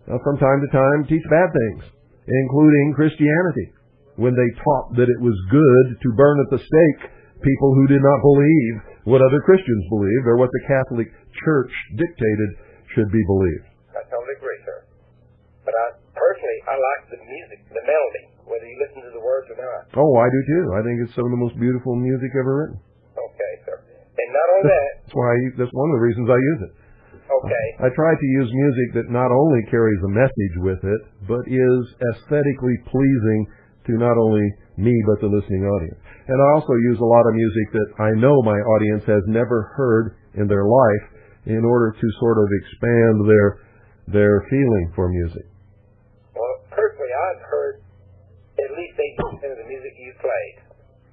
from time to time, teach bad things, including Christianity, when they taught that it was good to burn at the stake people who did not believe what other Christians believed or what the Catholic Church dictated should be believed. I totally agree, sir. But personally, I like the music, the melody, whether you listen to the words or not. Oh, I do too. I think it's some of the most beautiful music ever written. Okay, sir. And not only that... That's one of the reasons I use it. Okay. I try to use music that not only carries a message with it, but is aesthetically pleasing to not only me, but the listening audience. And I also use a lot of music that I know my audience has never heard in their life in order to sort of expand their feeling for music. Well, personally, I've heard at least 80% of the music you played.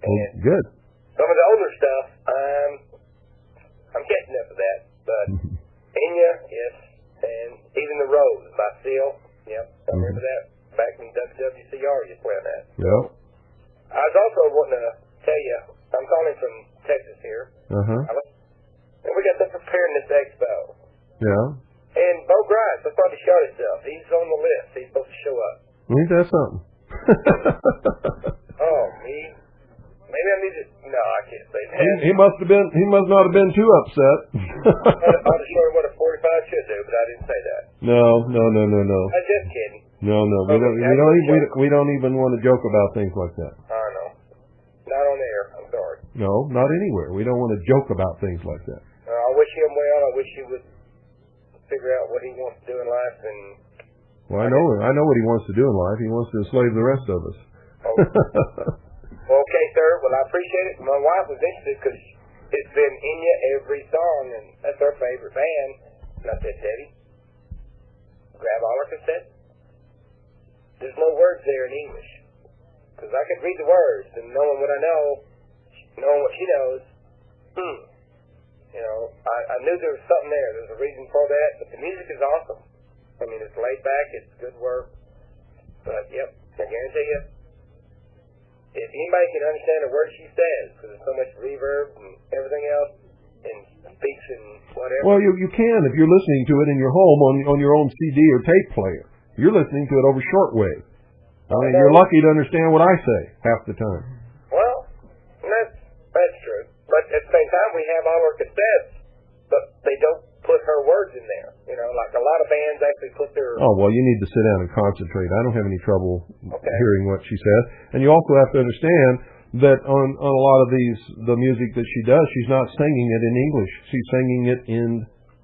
And good. Some of the older stuff, I'm catching up with that. But Enya, yes, and even The Rose by Seal, yep, I remember that back in WWCR you played that. Yep. I was also wanting to tell you, I'm calling from Texas here. And we got the Preparedness Expo. Yeah. And Bo Grice, I thought he shot himself. He's on the list. He's supposed to show up. Ain't that something? Oh, me? Maybe I need to... No, I can't say that. He must not have been too upset. I'll just show him what a 45 should do, but I didn't say that. No. I'm just kidding. No. We don't even want to joke about things like that. I know. Not on air. I'm sorry. No, not anywhere. We don't want to joke about things like that. I wish him well. I wish he would figure out what he wants to do in life. And well, I know what he wants to do in life. He wants to enslave the rest of us. Well, okay, sir. Well, I appreciate it. My wife was interested because it's been Enya every song, and that's her favorite band. And I said, Debbie, grab all her cassettes. There's no words there in English. Because I could read the words, and knowing what I know, knowing what she knows, you know, I knew there was something there. There's a reason for that, but the music is awesome. I mean, it's laid back, it's good work. But, yep, I guarantee you, if anybody can understand a word she says, because there's so much reverb and everything else, and speaks and whatever. Well, you can if you're listening to it in your home on your own CD or tape player. You're listening to it over shortwave. I mean, you're lucky to understand what I say half the time. Well, that's true. But at the same time, we have all our cassettes, but they don't put her words in there. You know, like a lot of bands actually put their... Oh, well, you need to sit down and concentrate. I don't have any trouble hearing what she says. And you also have to understand that on a lot of the music that she does, she's not singing it in English. She's singing it in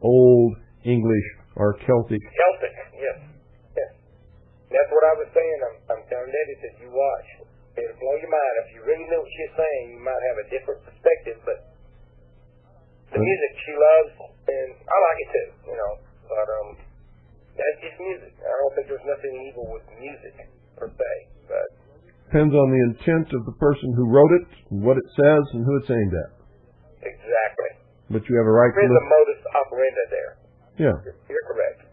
Old English or Celtic. Celtic, yes. That's what I was saying. I'm telling Debbie that you watch. It'll blow your mind. If you really knew what she's saying, you might have a different perspective, but the music she loves, and I like it too, you know. But that's just music. I don't think there's nothing evil with music, per se. But depends on the intent of the person who wrote it, what it says, and who it's aimed at. Exactly. But you have a right to... There's a modus operandi there. Yeah. You're correct.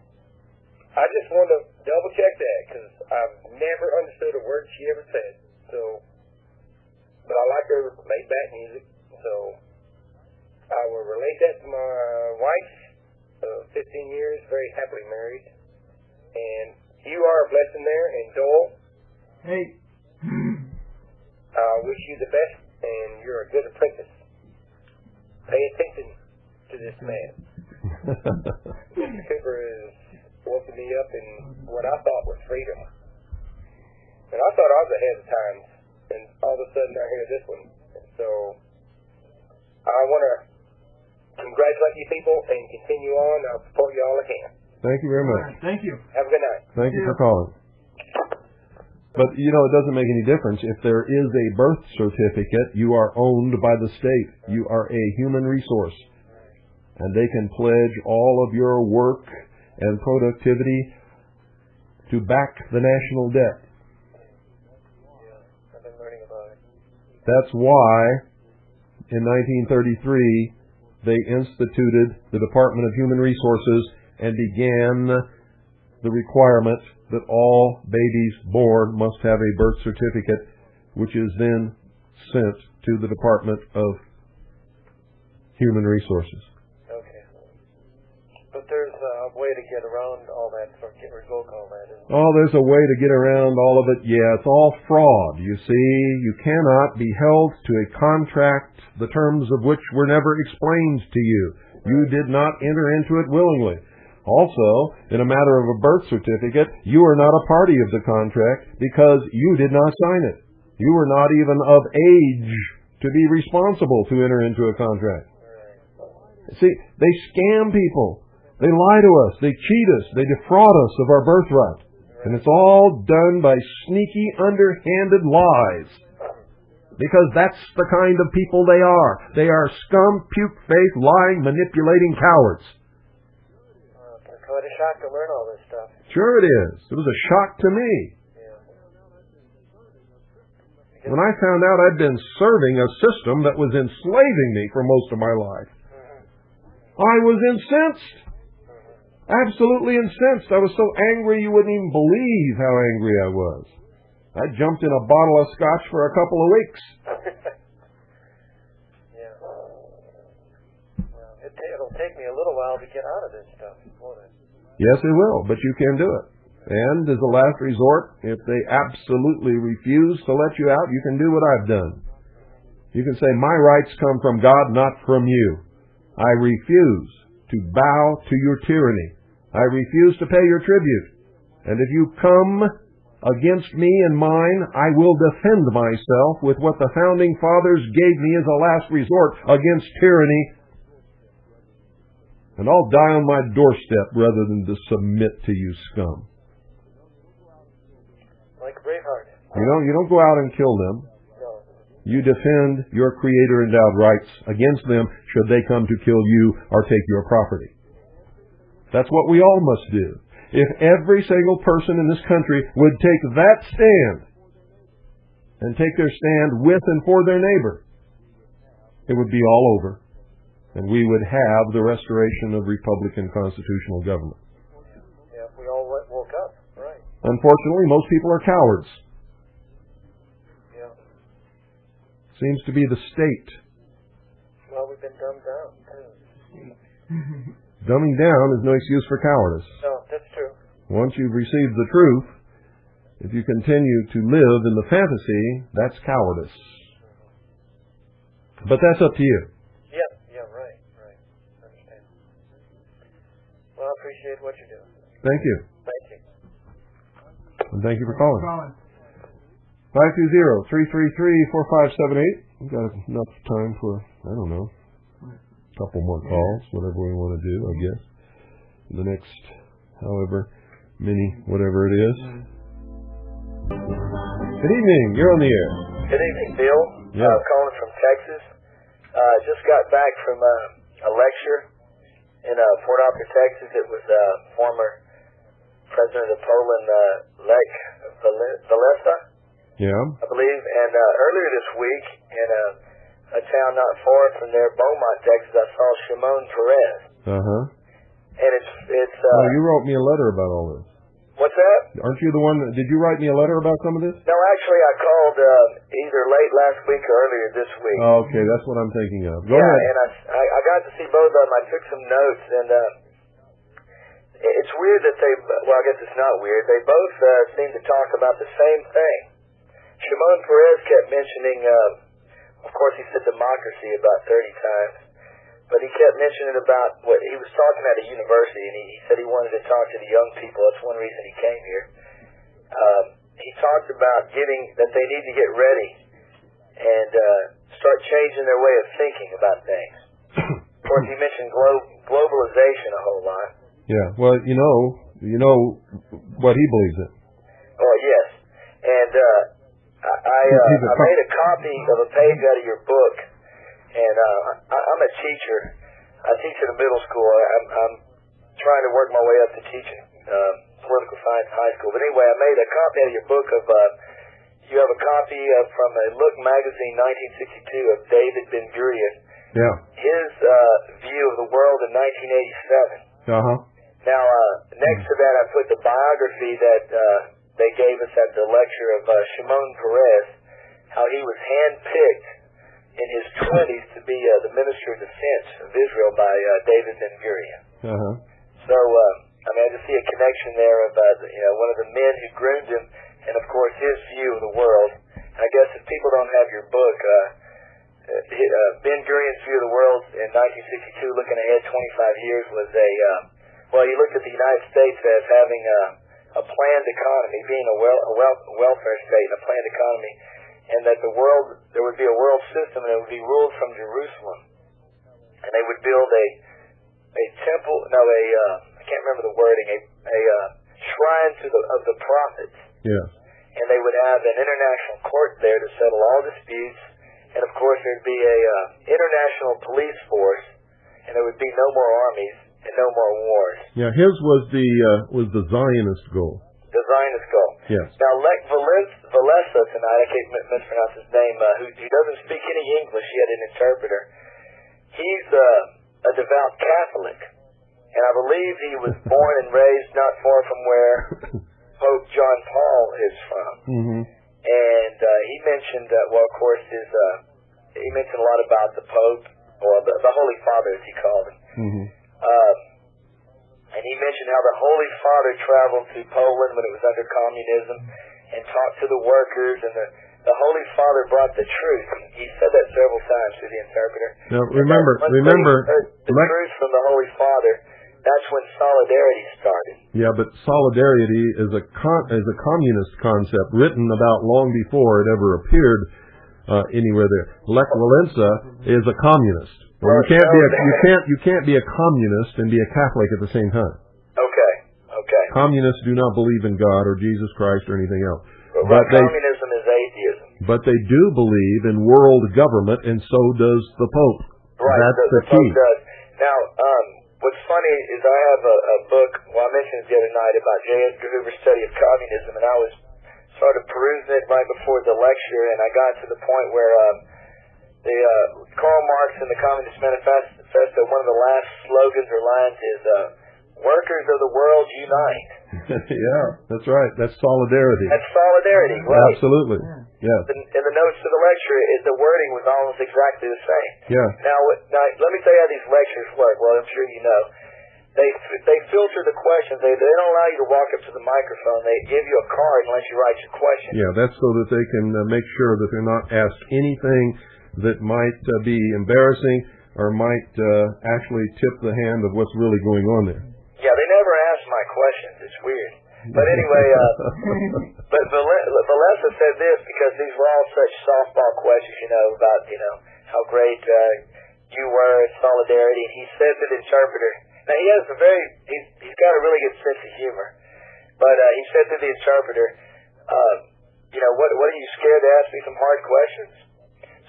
I just wanted to double check that because I've never understood a word she ever said. So, but I like her laid back music. So I will relate that to my wife, 15 years, very happily married. And you are a blessing there. And Joel, hey, I wish you the best, and you're a good apprentice. Pay attention to this man. Mr. Cooper is woken me up in what I thought was freedom. And I thought I was ahead of times, and all of a sudden I hear this one. So I want to congratulate you people and continue on. I'll support you all I can. Thank you very much. Right, thank you. Have a good night. Thank you for calling. But, you know, it doesn't make any difference. If there is a birth certificate, you are owned by the state. You are a human resource. And they can pledge all of your work and productivity to back the national debt. Yeah, I've been learning about it. That's why, in 1933, they instituted the Department of Human Resources and began the requirement that all babies born must have a birth certificate, which is then sent to the Department of Human Resources. Okay. But there's a way to get around all that, or revoke all that, isn't there? Oh, there's a way to get around all of it. Yeah, it's all fraud, you see. You cannot be held to a contract, the terms of which were never explained to you. You did not enter into it willingly. Also, in a matter of a birth certificate, you are not a party of the contract because you did not sign it. You were not even of age to be responsible to enter into a contract. See, they scam people. They lie to us. They cheat us. They defraud us of our birthright. And it's all done by sneaky, underhanded lies. Because that's the kind of people they are. They are scum, puke-faced, lying, manipulating cowards. It's quite a shock to learn all this stuff. Sure it is. It was a shock to me. Yeah. When I found out I'd been serving a system that was enslaving me for most of my life, I was incensed. Absolutely incensed. I was so angry you wouldn't even believe how angry I was. I jumped in a bottle of scotch for a couple of weeks. Yeah. Well, it'll take me a little while to get out of this stuff, won't it? Yes, it will, but you can do it. And as a last resort, if they absolutely refuse to let you out, you can do what I've done. You can say, my rights come from God, not from you. I refuse to bow to your tyranny. I refuse to pay your tribute. And if you come against me and mine, I will defend myself with what the Founding Fathers gave me as a last resort against tyranny. And I'll die on my doorstep rather than to submit to you scum. Like Braveheart. You don't go out and kill them. No. You defend your Creator-endowed rights against them should they come to kill you or take your property. That's what we all must do. If every single person in this country would take that stand and take their stand with and for their neighbor, it would be all over. And we would have the restoration of Republican constitutional government. Yeah, if we all woke up, right. Unfortunately, most people are cowards. Yeah. Seems to be the state. Well, we've been dumbed down, too. Dumbing down is no excuse for cowardice. No, that's true. Once you've received the truth, if you continue to live in the fantasy, that's cowardice. But that's up to you. Yeah, right. Understand. Well, I appreciate what you do. Thank you. Thank you. And thank you for calling. 520-333-4578. We've got enough time for, I don't know, a couple more calls, whatever we want to do, I guess. The next, however many, whatever it is. Good evening. You're on the air. Good evening, Bill. Yeah. I'm calling from Texas. Just got back from a lecture in Port Arthur, Texas. It was former President of Poland, Lech Walesa, Yeah. I believe. And earlier this week, in a town not far from there, Beaumont, Texas, I saw Shimon Peres. Uh-huh. And it's Oh, you wrote me a letter about all this. What's that? Aren't you the one did you write me a letter about some of this? No, actually, I called either late last week or earlier this week. Oh, okay, that's what I'm thinking of. Go yeah, ahead. and I got to see both of them. I took some notes, and it's weird that well, I guess it's not weird. They both seem to talk about the same thing. Shimon Peres kept mentioning, of course, he said democracy about 30 times, but he kept mentioning about what he was talking at a university, and he said he wanted to talk to the young people. That's one reason he came here. He talked about that they need to get ready and start changing their way of thinking about things. Of course, he mentioned globalization a whole lot. Yeah. Well, you know what he believes in. Oh, yes. And I made a copy of a page out of your book, and I'm a teacher. I teach at a middle school. I'm trying to work my way up to teaching political science in high school. But anyway, I made a copy out of your book of, you have a copy from a Look magazine, 1962, of David Ben Gurion. Yeah. His view of the world in 1987. Uh-huh. Now, next to that, I put the biography that they gave us at the lecture of Shimon Peres, how he was handpicked in his 20s to be the Minister of Defense of Israel by David Ben Gurion. Uh-huh. So, I just see a connection there of one of the men who groomed him, and of course his view of the world. And I guess if people don't have your book, Ben Gurion's view of the world in 1962, looking ahead 25 years, was he looked at the United States as having a planned economy, being a welfare state and a planned economy, and that there would be a world system, and it would be ruled from Jerusalem. And they would build a temple, I can't remember the wording, a shrine of the prophets. Yeah. And they would have an international court there to settle all disputes, and of course there'd be a international police force, and there would be no more armies and no more wars. Yeah, his was the Zionist goal. The Zionist goal. Yes. Now, Lech Walesa tonight, I can't mispronounce his name, who doesn't speak any English yet, an interpreter. He's a devout Catholic, and I believe he was born and raised not far from where Pope John Paul is from. Mm-hmm. And he mentioned, of course, he mentioned a lot about the Pope, or the Holy Father, as he called him. Mm-hmm. And he mentioned how the Holy Father traveled to Poland when it was under communism and talked to the workers, and the Holy Father brought the truth. He said that several times to the interpreter. Now, remember, the truth from the Holy Father. That's when solidarity started. Yeah, but solidarity is a communist concept written about long before it ever appeared anywhere there. Lech Walesa is a communist. Well, you can't be a communist and be a Catholic at the same time. Okay. Communists do not believe in God or Jesus Christ or anything else. But communism is atheism. But they do believe in world government, and so does the Pope. Right. That's the key. Pope does. Now, what's funny is I have a book, I mentioned it the other night, about J. Edgar Hoover's study of communism, and I was sort of perusing it right before the lecture, and I got to the point where Karl Marx in the Communist Manifesto, one of the last slogans or lines is, workers of the world unite. Yeah, that's right. That's solidarity. That's solidarity, right? Absolutely. Yeah. In the notes to the lecture, the wording was almost exactly the same. Yeah. Now, let me tell you how these lectures work. Well, I'm sure you know. They filter the questions. They don't allow you to walk up to the microphone. They give you a card and let you write your question. Yeah, that's so that they can make sure that they're not asked anything that might be embarrassing or might actually tip the hand of what's really going on there. Yeah, they never ask my questions. It's weird. But anyway, but Walesa said this, because these were all such softball questions, about, how great you were in solidarity. And he said to the interpreter, now he has he's got a really good sense of humor. But he said to the interpreter, what are you scared to ask me some hard questions?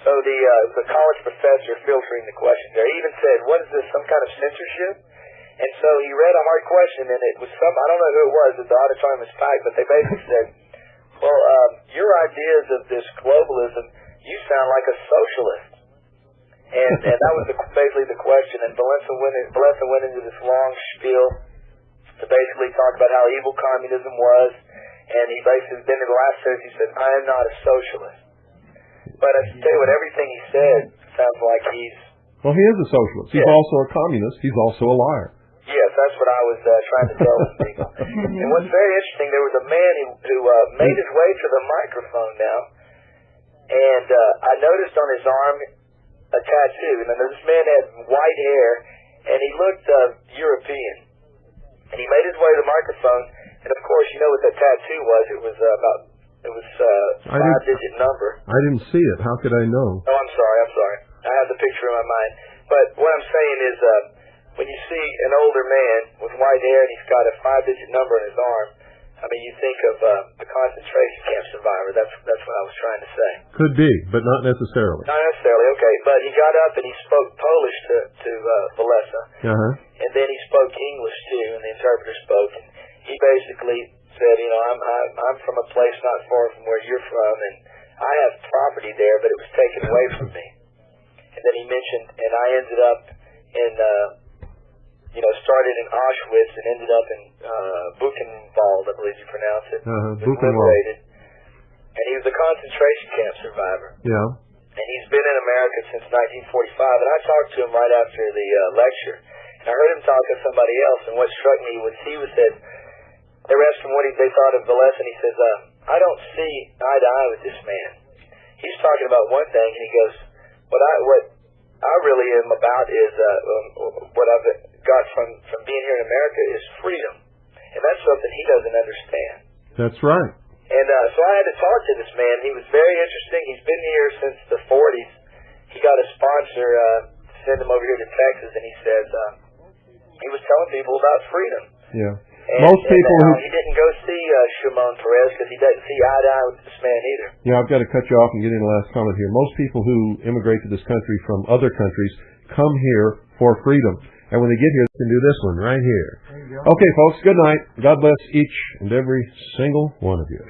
So the college professor filtering the questions there, he even said, what is this, some kind of censorship? And so he read a hard question, and it was I don't know who it was, the auditorium was packed, but they basically said, well, your ideas of this globalism, you sound like a socialist. And that was basically the question, and Walesa went into this long spiel to basically talk about how evil communism was, and he basically, then in the last sentence, he said, I am not a socialist. But I tell you what, everything he said sounds like he's... Well, he is a socialist. He's also a communist. He's also a liar. Yes, that's what I was trying to tell people. And what's very interesting, there was a man who made his way to the microphone now, and I noticed on his arm a tattoo. And this man had white hair, and he looked European. And he made his way to the microphone, and of course, you know what that tattoo was. It was a 5-digit number. I didn't see it. How could I know? Oh, I'm sorry. I have the picture in my mind. But what I'm saying is, when you see an older man with white hair and he's got a 5-digit number on his arm, I mean, you think of a concentration camp survivor. That's what I was trying to say. Could be, but not necessarily. Not necessarily, okay. But he got up and he spoke Polish to Walesa. Uh-huh. And then he spoke English, too, and the interpreter spoke. And he basically said, you know, I'm from a place not far from where you're from, and I have property there, but it was taken away from me. And then he mentioned, and I ended up in, started in Auschwitz and ended up in Buchenwald, I believe you pronounce it. Buchenwald. And he was a concentration camp survivor. Yeah. And he's been in America since 1945. And I talked to him right after the lecture. And I heard him talk to somebody else. And what struck me was they were asking what they thought of Walesa, and he says, I don't see eye to eye with this man. He's talking about one thing, and he goes, what I really am about is what I've got from being here in America is freedom. And that's something he doesn't understand. That's right. And so I had to talk to this man. He was very interesting. He's been here since the 40s. He got a sponsor to send him over here to Texas, and he says he was telling people about freedom. Yeah. And he didn't go see Shimon Peres because he doesn't see eye to eye with this man either. Yeah, I've got to cut you off and get in the last comment here. Most people who immigrate to this country from other countries come here for freedom. And when they get here, they can do this one right here. Okay, folks, good night. God bless each and every single one of you.